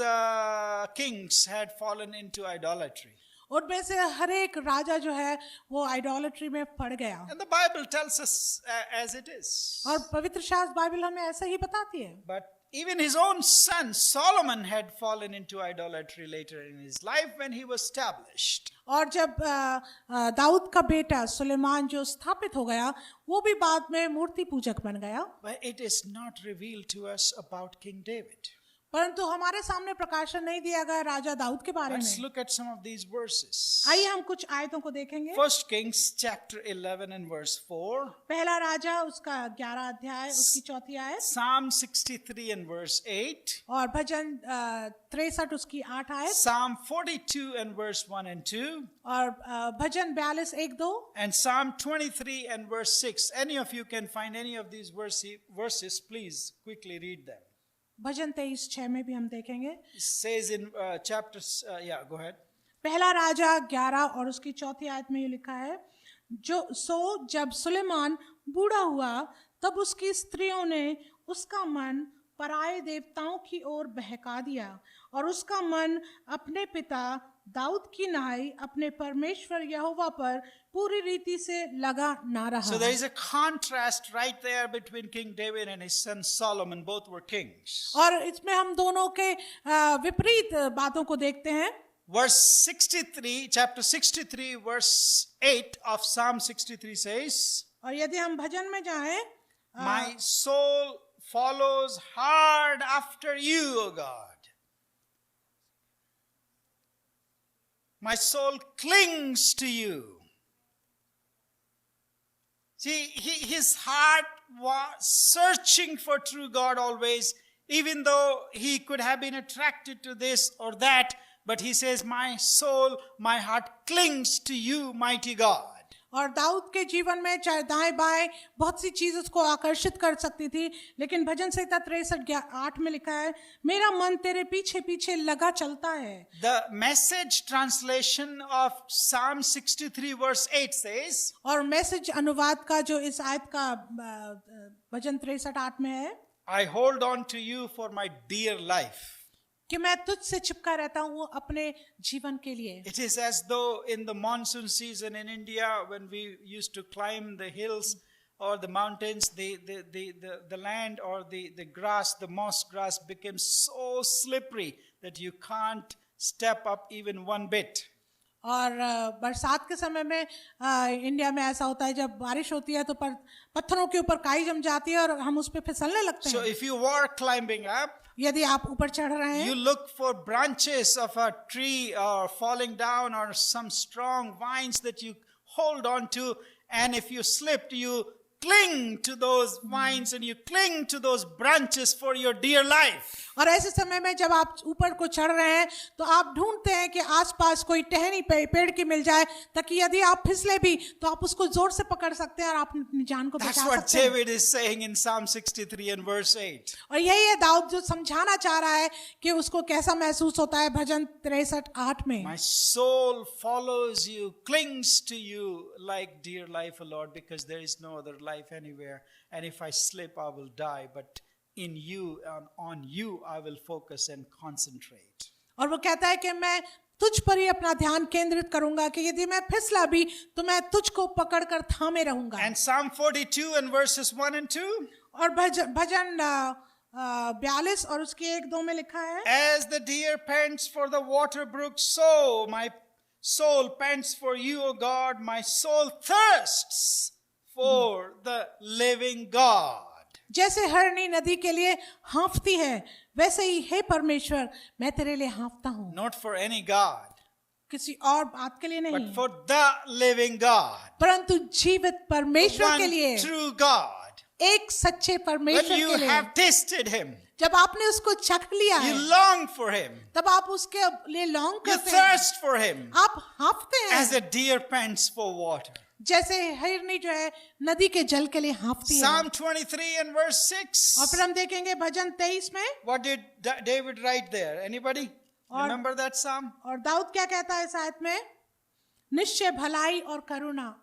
S1: kings had fallen into idolatry.
S2: उनमें से हर एक राजा जो है वो आइडोलेट्री में पड़ गया।
S1: And the Bible tells us as it is.
S2: और पवित्र शास्त्र बाइबल हमें ऐसा ही बताती है।
S1: But even his own son Solomon had fallen into idolatry later in his life when he was established.
S2: और जब दाऊद का बेटा सुलेमान जो स्थापित हो गया, वो भी बाद में मूर्ति पूजक बन गया।
S1: But it is not revealed to us about King David.
S2: परंतु हमारे सामने प्रकाशन नहीं दिया गया राजा दाऊद के बारे
S1: Let's
S2: में।
S1: look at some of these verses.
S2: आइए हम कुछ आयतों को देखेंगे।
S1: First Kings chapter 11 and verse 4.
S2: पहला राजा उसका 11 अध्याय उसकी 4 आयत,
S1: Psalm 63 and verse 8.
S2: और भजन 63 उसकी 8 आयत,
S1: Psalm 42 and verse 1 and 2.
S2: और भजन 42 1 2,
S1: And Psalm 23 and verse 6. Any of you can find any of these verses, please quickly read them.
S2: भजन 23 6 में भी हम देखेंगे।
S1: It says in chapters, go ahead.
S2: पहला राजा 11 और उसकी 4 आयत में ये लिखा है, जब सुलेमान बूढ़ा हुआ तब उसकी स्त्रियों ने उसका मन पराये देवताओं की ओर बहका दिया और उसका मन अपने पिता दाऊद की नाई अपने परमेश्वर यहोवा पर पूरी रीति से लगा ना रहा।
S1: So there is a contrast right there between King David and his son Solomon. Both were kings.
S2: और इसमें हम दोनों के विपरीत बातों को देखते हैं।
S1: Verse 63, chapter 63, verse 8 of Psalm 63 says,
S2: और यदि हम भजन में जाएं,
S1: My soul follows hard after you, O God. My soul clings to you. See, his heart was searching for true God always, even though he could have been attracted to this or that. But he says, my soul, my heart clings to you, mighty God.
S2: और दाऊद के जीवन में चाहे दाएं बाएं बहुत सी चीज उसको आकर्षित कर सकती थी, लेकिन भजन संहिता 63:8 में लिखा है, मेरा मन तेरे पीछे पीछे लगा चलता है.
S1: The Message translation of Psalm 63 verse 8 says,
S2: और मैसेज अनुवाद का जो इस आयत का भजन 63:8 में है
S1: I hold on to you for my dear life.
S2: कि मैं तुझसे चिपका रहता हूँ अपने जीवन के लिए.
S1: It is as though in the monsoon season in India, when we used to climb the hills or the mountains, the land or the grass, the moss grass became so slippery that you can't step up even one bit.
S2: और बरसात के समय में India में ऐसा होता है, जब बारिश होती है तो पत्थरों के ऊपर काई जम जाती है और हम उस पे फिसलने लगते
S1: So
S2: हैं.
S1: if you were climbing up,
S2: यदि आप ऊपर चढ़ रहे हैं
S1: you look for branches of a tree or falling down or some strong vines that you hold on to, and if you slipped, you cling to those vines and you cling to those branches for your dear life.
S2: और ऐसे समय में जब आप ऊपर को चढ़ रहे हैं तो आप ढूंढते हैं कि आसपास कोई टहनी पेड़ की मिल जाए, ताकि यदि आप फिसले भी तो आप उसको जोर से पकड़ सकते हैं और आप अपनी जान को
S1: That's
S2: बचा
S1: what
S2: सकते हैं.
S1: David is saying in Psalm 63 and verse 8.
S2: और यही है दाऊद जो समझाना चाह रहा है कि उसको कैसा महसूस होता है भजन 63:8 में.
S1: My soul follows you, clings to you like dear life, O Lord, because there is no other life anywhere. And if I slip, I will die. But in you and on you, I will focus and concentrate.
S2: और वो कहता है कि मैं तुझ पर ही अपना ध्यान केंद्रित करूंगा, कि यदि मैं फिसला भी तो मैं तुझको पकड़ कर थामे रहूंगा.
S1: And Psalm 42 and verses 1 and 2.
S2: और भजन 42 और उसके 1-2 में लिखा है,
S1: As the deer pants for the water brook, so my soul pants for you, O God. My soul thirsts for the living God.
S2: जैसे हरनी नदी के लिए हाँफती है, वैसे ही हे परमेश्वर मैं तेरे लिए हाँफता हूँ.
S1: Not for any God,
S2: किसी और बात के लिए
S1: but
S2: नहीं,
S1: for the living God.
S2: परंतु जीवित परमेश्वर के
S1: One
S2: लिए,
S1: true God.
S2: एक सच्चे
S1: When
S2: परमेश्वर
S1: you
S2: के लिए.
S1: have tasted Him,
S2: जब आपने उसको चख लिया
S1: you
S2: है
S1: long for Him,
S2: तब आप उसके लिए लॉन्ग
S1: you
S2: करते हैं,
S1: thirst for Him,
S2: आप हाँफते हैं,
S1: as a deer pants for water.
S2: जैसे हिरनी जो है नदी के जल के लिए हाँफती है.
S1: Psalm 23 and verse 6.
S2: और फिर हम देखेंगे भजन 23 में,
S1: What did David write there? Anybody remember that psalm?
S2: और दाऊद क्या कहता है इस आयत में, निश्चय भलाई और करुणा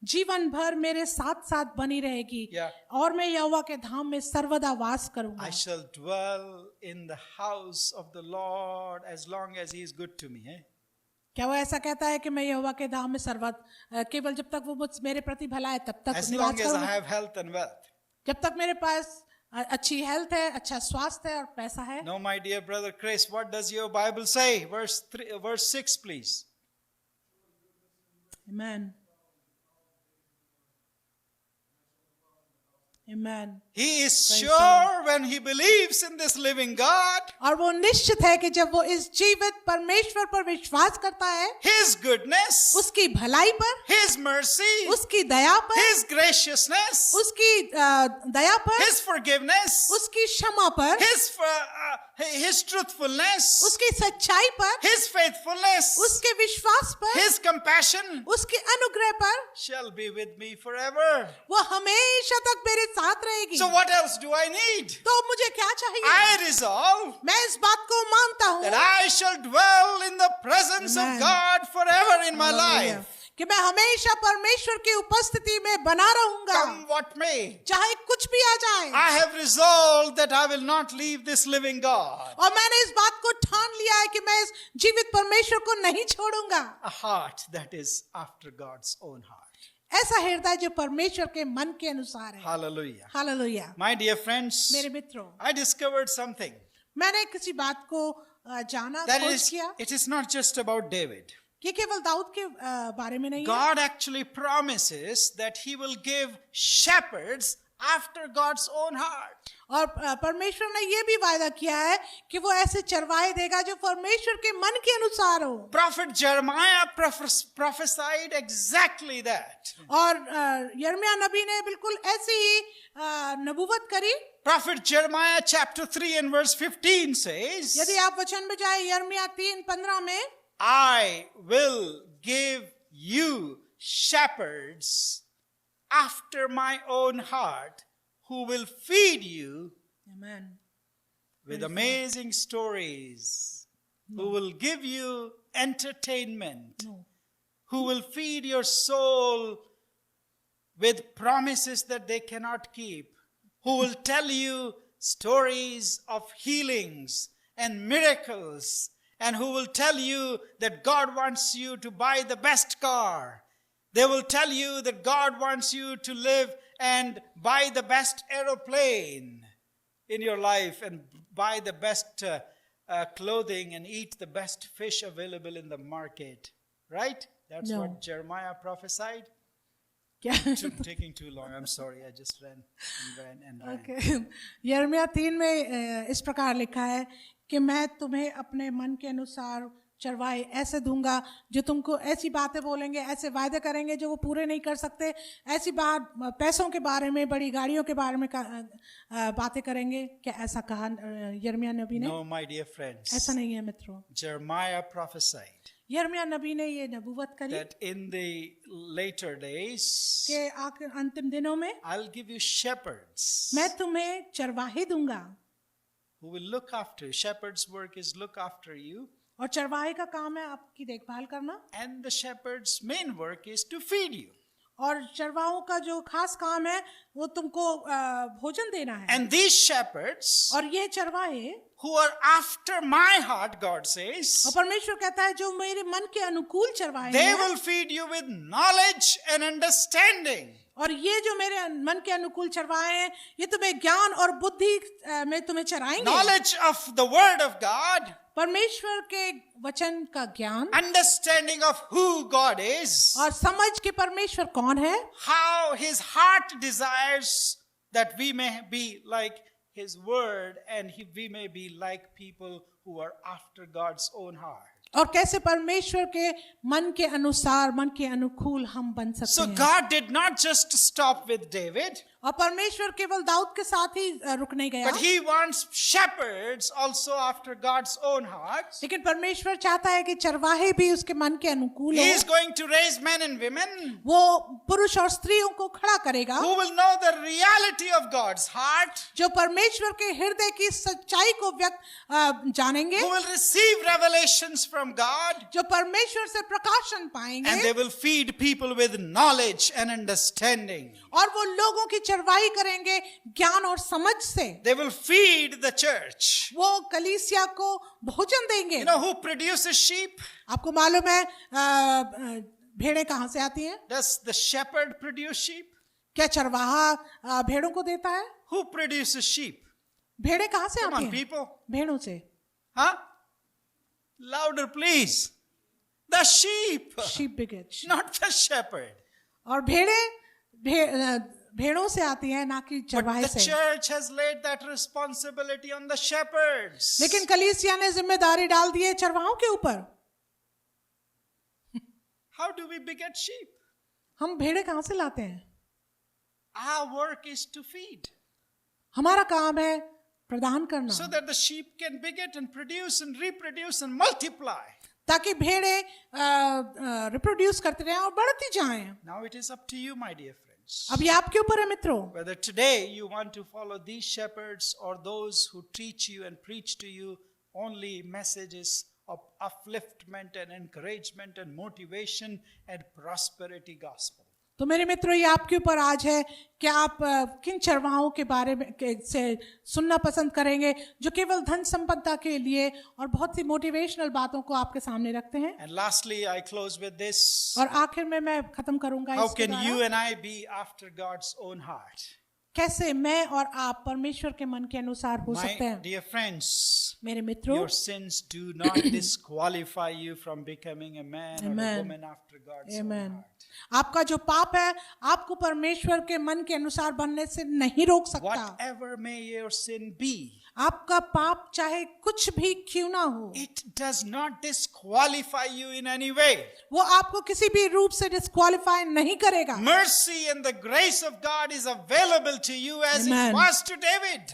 S2: जीवन भर मेरे साथ साथ बनी रहेगी,
S1: Yeah.
S2: और मैं यहोवा के धाम में सर्वदा वास करूंगा.
S1: I shall dwell in the house of the Lord as long as He is good to me. Eh?
S2: क्या वो ऐसा कहता है कि मैं यहोवा के धाम में केवल जब तक वो मेरे प्रति भला है तब तक
S1: As
S2: निवास
S1: long as I
S2: करूंगा,
S1: have health and wealth.
S2: जब तक मेरे पास अच्छी हेल्थ है, अच्छा स्वास्थ्य है और पैसा है.
S1: No, my dear brother Chris, what does your Bible say? Verse 6, please.
S2: Amen. Amen.
S1: He is sure when he believes in this living God,
S2: और वो निश्चित है कि जब वो इस जीवित परमेश्वर पर विश्वास करता है,
S1: His goodness,
S2: उसकी भलाई पर,
S1: His mercy,
S2: उसकी दया पर,
S1: His graciousness,
S2: उसकी दया पर,
S1: His forgiveness,
S2: उसकी क्षमा पर,
S1: His truthfulness,
S2: उसकी सच्चाई पर,
S1: His faithfulness,
S2: उसके विश्वास पर,
S1: His compassion
S2: उसके अनुग्रह पर,
S1: shall be with me forever.
S2: वो हमेशा तक मेरे साथ रहेगी.
S1: So what else do I need?
S2: तो मुझे क्या चाहिए?
S1: I resolve
S2: मैं इस बात को मानता हूँ
S1: that I shall dwell in the presence
S2: Amen.
S1: of God forever in my
S2: Hallelujah.
S1: life.
S2: कि मैं हमेशा परमेश्वर की उपस्थिति में बना रहूंगा,
S1: Come what may.
S2: चाहे कुछ भी आ जाए.
S1: I have resolved that I will not leave this living God.
S2: और मैंने इस बात को ठान लिया है कि मैं इस जीवित परमेश्वर को नहीं छोड़ूंगा.
S1: A heart that is after God's own heart.
S2: ऐसा हृदय जो परमेश्वर के मन के अनुसार है.
S1: Hallelujah.
S2: Hallelujah.
S1: My dear friends,
S2: मेरे मित्रों,
S1: I discovered something.
S2: मैंने किसी बात को जाना,
S1: That
S2: खोज
S1: is,
S2: किया
S1: it is not just about David.
S2: कि केवल दाऊद के बारे में नहीं है.
S1: God actually promises that He will give shepherds after God's own heart.
S2: और परमेश्वर ने ये भी वायदा किया है कि वो ऐसे चरवाहे देगा जो परमेश्वर के मन के अनुसार हो.
S1: Prophet Jeremiah prophesied exactly that.
S2: और यिर्मयाह नबी ने बिल्कुल ऐसी ही नबूवत करी.
S1: Prophet Jeremiah chapter 3 and verse 15 says,
S2: यदि आप वचन में जाए यिर्मयाह 3:15 में,
S1: I will give you shepherds after my own heart who will feed you
S2: Amen.
S1: with amazing stories, who will give you entertainment,
S2: No.
S1: who will feed your soul with promises that they cannot keep, who will tell you stories of healings and miracles, and who will tell you that God wants you to buy the best car. They will tell you that God wants you to live and buy the best aeroplane in your life and buy the best clothing and eat the best fish available in the market. Right? That's
S2: No.
S1: what Jeremiah prophesied.
S2: क्या
S1: Taking too long. I'm sorry. I just ran and ran and ran.
S2: Okay यिर्मयाह 3 में इस प्रकार लिखा है कि मैं तुम्हें अपने मन के अनुसार चरवाहे ऐसे दूंगा जो तुमको ऐसी बातें बोलेंगे, ऐसे वायदे करेंगे जो वो पूरे नहीं कर सकते, ऐसी बात पैसों के बारे में, बड़ी गाड़ियों के बारे में बातें करेंगे। क्या ऐसा कहा यिर्मयाह नबी ने?
S1: No, my dear friends.
S2: ऐसा नहीं है मित्रों।
S1: Jeremiah prophesied
S2: यिर्मयाह नबी ने ये नबूवत करी
S1: that in the later days,
S2: कि आखिर अंतिम दिनों में
S1: I'll give you shepherds
S2: मैं तुम्हें चरवाहे दूंगा।
S1: who will look after you. Shepherd's work is look after you.
S2: और चरवाहे का काम है आपकी देखभाल करना,
S1: And the shepherd's main work is to feed you.
S2: और चरवाहों का जो खास काम है वो तुमको भोजन देना है।
S1: And these shepherds
S2: और ये चरवाहे,
S1: who are after my heart, God says,
S2: और परमेश्वर कहता है जो मेरे मन के अनुकूल चरवाहे
S1: they
S2: हैं,
S1: will feed you with knowledge and understanding.
S2: और ये जो मेरे मन के अनुकूल चरवाहे हैं ये तुम्हें ज्ञान और बुद्धि में तुम्हें चराएंगे।
S1: Knowledge of the word of God,
S2: परमेश्वर के वचन का ज्ञान
S1: understanding of who God is,
S2: और समझ के परमेश्वर कौन है,
S1: how his heart desires that we may be like his word and we may be like people who are after God's own heart.
S2: और कैसे परमेश्वर के मन के अनुसार, मन के अनुकूल हम बन सकते
S1: So
S2: हैं।
S1: God did not just stop with David,
S2: और परमेश्वर केवल दाऊद के साथ ही रुक नहीं गया,
S1: but he wants shepherds also after God's own heart.
S2: लेकिन परमेश्वर चाहता है कि चरवाहे भी उसके मन के अनुकूल
S1: He is
S2: हो।
S1: going to raise men and women
S2: वो पुरुष और स्त्रियों को खड़ा करेगा
S1: who will know the reality of God's heart,
S2: जो परमेश्वर के हृदय की सच्चाई को व्यक्त जानेंगे,
S1: who will receive revelations from God,
S2: जो परमेश्वर से प्रकाशन
S1: and
S2: पाएंगे,
S1: they will feed people with knowledge and understanding.
S2: और वो लोगों की चरवाही करेंगे ज्ञान और समझ से।
S1: They will feed the church.
S2: वो कलीसिया को भोजन देंगे।
S1: You know who produces sheep?
S2: आपको मालूम है भेड़ें कहाँ से आती हैं?
S1: Does the shepherd produce sheep?
S2: क्या चरवाहा भेड़ों को देता है?
S1: Who produces sheep?
S2: भेड़ें कहाँ से
S1: Come
S2: आती
S1: on,
S2: हैं?
S1: people.
S2: भेड़ों से।
S1: Huh? Louder, please. The sheep,
S2: Sheep begets।
S1: not the shepherd.
S2: और भेड़ों से आती हैं, ना कि
S1: But
S2: चरवाहे
S1: the
S2: से।
S1: church has laid that responsibility on the shepherds.
S2: लेकिन कलीसिया ने जिम्मेदारी डाल दी है चरवाहों के ऊपर।
S1: How do we beget sheep?
S2: हम भेड़ें कहाँ से लाते हैं?
S1: Our work is to feed
S2: हमारा काम है प्रदान करना,
S1: so that the sheep can beget and produce and reproduce and multiply.
S2: ताकि भेड़ें रिप्रोड्यूस करते रहें और बढ़ती जाएं।
S1: Now it is up to you, my dear friends.
S2: अब ये आपके ऊपर है मित्रों,
S1: Whether today you want to follow these shepherds or those who teach you and preach to you only messages of upliftment and encouragement and motivation and prosperity gospel.
S2: तो मेरे मित्रों ये आपके ऊपर आज है कि आप किन चरवाहों के बारे में से सुनना पसंद करेंगे जो केवल धन संपदा के लिए और बहुत सी मोटिवेशनल बातों को आपके सामने रखते हैं।
S1: And lastly, I close with this.
S2: और आखिर में मैं खत्म करूंगा
S1: How
S2: इसके
S1: can
S2: द्वारा।
S1: you and I be after God's own heart?
S2: कैसे मैं और आप परमेश्वर के मन के अनुसार हो सकते
S1: My
S2: हैं?
S1: dear friends,
S2: मेरे मित्रों,
S1: your sins do not disqualify you from becoming a man or a
S2: Amen.
S1: woman after God's own
S2: Amen.
S1: heart.
S2: आपका जो पाप है आपको परमेश्वर के मन के अनुसार बनने से नहीं रोक सकता।
S1: Whatever may your sin be,
S2: आपका पाप चाहे कुछ भी क्यों ना हो,
S1: it does not disqualify you in any way.
S2: वो आपको किसी भी रूप से डिस्क्वालीफाई नहीं करेगा।
S1: Mercy and the grace of God is available to you as
S2: Amen.
S1: it was to David.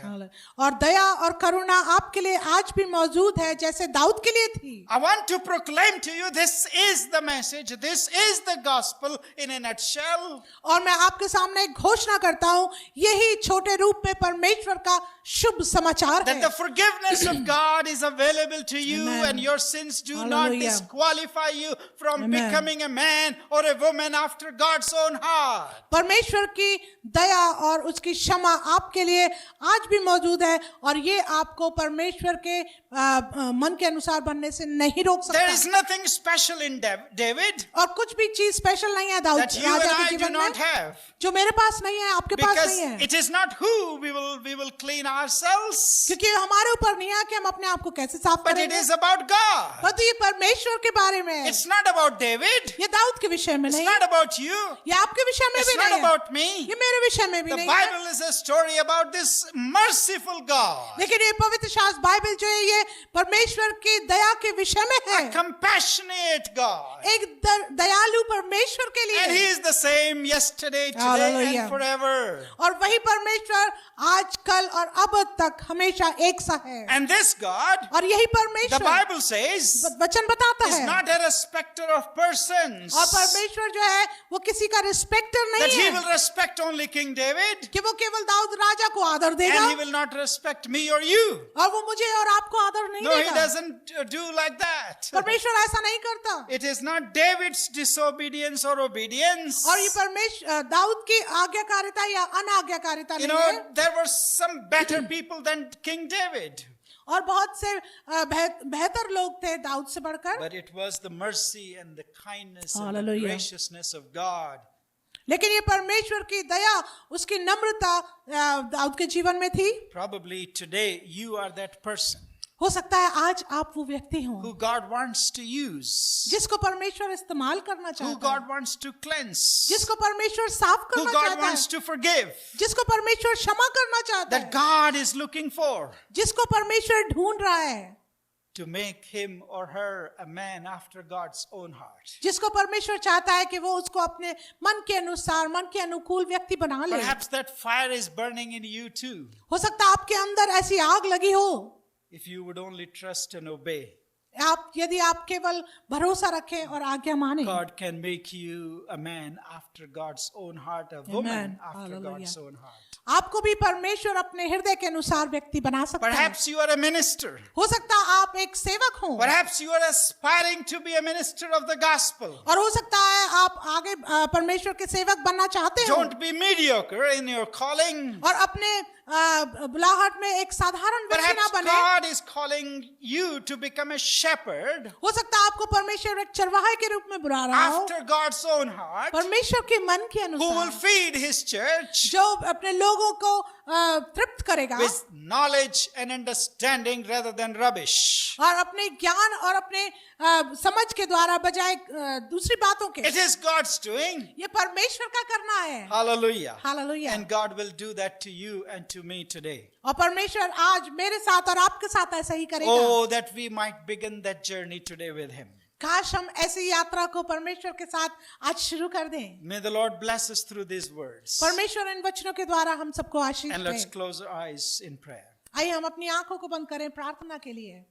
S2: और दया और करुणा आपके लिए आज भी मौजूद है जैसे दाऊद के लिए थी।
S1: I want to proclaim to you, this is the message, this is the gospel in a nutshell.
S2: और मैं आपके सामने एक घोषणा करता हूँ, यही छोटे रूप में परमेश्वर का शुभ समाचार
S1: That
S2: है।
S1: the forgiveness of God is available to you.
S2: Amen.
S1: And your sins do not
S2: Hallelujah.
S1: disqualify you from
S2: Amen.
S1: becoming a man or a woman after God's own heart.
S2: परमेश्वर की दया और उसकी क्षमा आपके लिए आज भी मौजूद है और ये आपको परमेश्वर के मन के अनुसार बनने से नहीं रोक
S1: There
S2: सकता।
S1: is nothing special in David
S2: और कुछ भी चीज स्पेशल नहीं है दाऊद
S1: that you and
S2: राजा के
S1: I do
S2: जीवन
S1: not
S2: में,
S1: have.
S2: जो मेरे पास नहीं है, आपके पास
S1: Because
S2: नहीं है।
S1: it is not who we will clean ourselves,
S2: क्योंकि हमारे ऊपर नहीं है कि हम अपने आप को कैसे साफ
S1: but it
S2: करेंगे,
S1: is about God.
S2: परंतु ये परमेश्वर के बारे में है।
S1: It's not about David.
S2: ये दाऊद के विषय में
S1: It's
S2: नहीं,
S1: not about you.
S2: ये आपके विषय में
S1: It's
S2: भी
S1: not
S2: नहीं है,
S1: about me.
S2: ये मेरे विषय में भी
S1: The
S2: नहीं है।
S1: Bible is a story about this merciful God,
S2: लेकिन ये पवित्र शास्त्र बाइबल जो है ये परमेश्वर की दया के विषय में है,
S1: a compassionate God.
S2: एक दयालु परमेश्वर के लिए।
S1: And He is the same yesterday, today,
S2: Hallelujah.
S1: and forever.
S2: और वही परमेश्वर आज कल और अब तक हमेशा एक सा है।
S1: And this God,
S2: और यही
S1: the
S2: परमेश्वर
S1: Bible says,
S2: वचन बताता
S1: is
S2: है,
S1: not a respecter of persons.
S2: और परमेश्वर जो है वो किसी का रिस्पेक्टर
S1: That
S2: नहीं
S1: He
S2: है
S1: will respect only King David,
S2: कि वो केवल दाऊद राजा को आदर देगा
S1: and He will not respect me or you.
S2: और वो मुझे और आपको आदर नहीं
S1: No, He
S2: देगा।
S1: doesn't do like that.
S2: परमेश्वर ऐसा नहीं करता।
S1: It is not David's disobedience or obedience.
S2: और ये परमेश्वर दाऊद की आज्ञाकारिता या अनाज्ञाकारिता
S1: You
S2: नहीं
S1: know,
S2: है।
S1: there were some better people than King David.
S2: और बहुत से बेहतर लोग थे दाऊद से बढ़कर,
S1: But it was the mercy and the kindness and the
S2: Hallelujah.
S1: graciousness of God.
S2: लेकिन ये परमेश्वर की दया, उसकी नम्रता दाऊद के जीवन में थी।
S1: Probably today you are that person
S2: हो सकता है आज आप वो व्यक्ति हो
S1: who God wants to use,
S2: जिसको परमेश्वर इस्तेमाल करना
S1: who
S2: चाहता है,
S1: God wants to cleanse,
S2: जिसको परमेश्वर साफ
S1: who
S2: करना
S1: God
S2: चाहता
S1: wants
S2: है,
S1: to forgive,
S2: जिसको परमेश्वर क्षमा करना चाहता
S1: that
S2: है,
S1: God is looking for,
S2: जिसको परमेश्वर ढूंढ रहा है,
S1: to make him or her a man after God's own heart.
S2: जिसको परमेश्वर चाहता है कि वो उसको अपने मन के अनुसार, मन के अनुकूल व्यक्ति बना ले।
S1: Perhaps that fire is burning in you too,
S2: हो सकता है आपके अंदर ऐसी आग लगी हो,
S1: if you would only trust and obey.
S2: यदि आप केवल भरोसा रखें और आज्ञा माने।
S1: God can make you a man after God's own heart, a woman
S2: Amen.
S1: after
S2: Hallelujah.
S1: God's own heart.
S2: आपको भी परमेश्वर अपने हृदय के अनुसार व्यक्ति बना सकता है।
S1: Perhaps you are a minister.
S2: हो सकता है आप एक सेवक हो,
S1: Perhaps you are aspiring to be a minister of the gospel.
S2: और हो सकता है आप आगे परमेश्वर के सेवक बनना चाहते हो,
S1: Don't be mediocre in your calling.
S2: और अपने बुलाहट में एक साधारण व्यक्ति ना
S1: Perhaps
S2: बने।
S1: God is calling you to become a shepherd
S2: हो सकता है आपको परमेश्वर एक चरवाहे के रूप में बुला रहा हो,
S1: after God's own heart,
S2: परमेश्वर के मन के
S1: who will
S2: अनुसार,
S1: feed his church
S2: जो अपने लोगों को तृप्त करेगा
S1: with knowledge and understanding rather than rubbish.
S2: और अपने ज्ञान और अपने समझ के द्वारा बजाय दूसरी बातों के।
S1: It is God's doing.
S2: ये परमेश्वर का करना है।
S1: Hallelujah.
S2: Hallelujah.
S1: And God will do that to you and to me today.
S2: और परमेश्वर आज मेरे साथ और आपके साथ ऐसा ही करेगा।
S1: Oh, that we might begin that journey today with him.
S2: काश हम ऐसी यात्रा को परमेश्वर के साथ आज शुरू कर दें।
S1: May the Lord bless us through these words.
S2: परमेश्वर इन वचनों के द्वारा हम सबको आशीष
S1: And let's
S2: they.
S1: close our eyes in prayer.
S2: आइए हम अपनी आंखों को बंद करें प्रार्थना के लिए।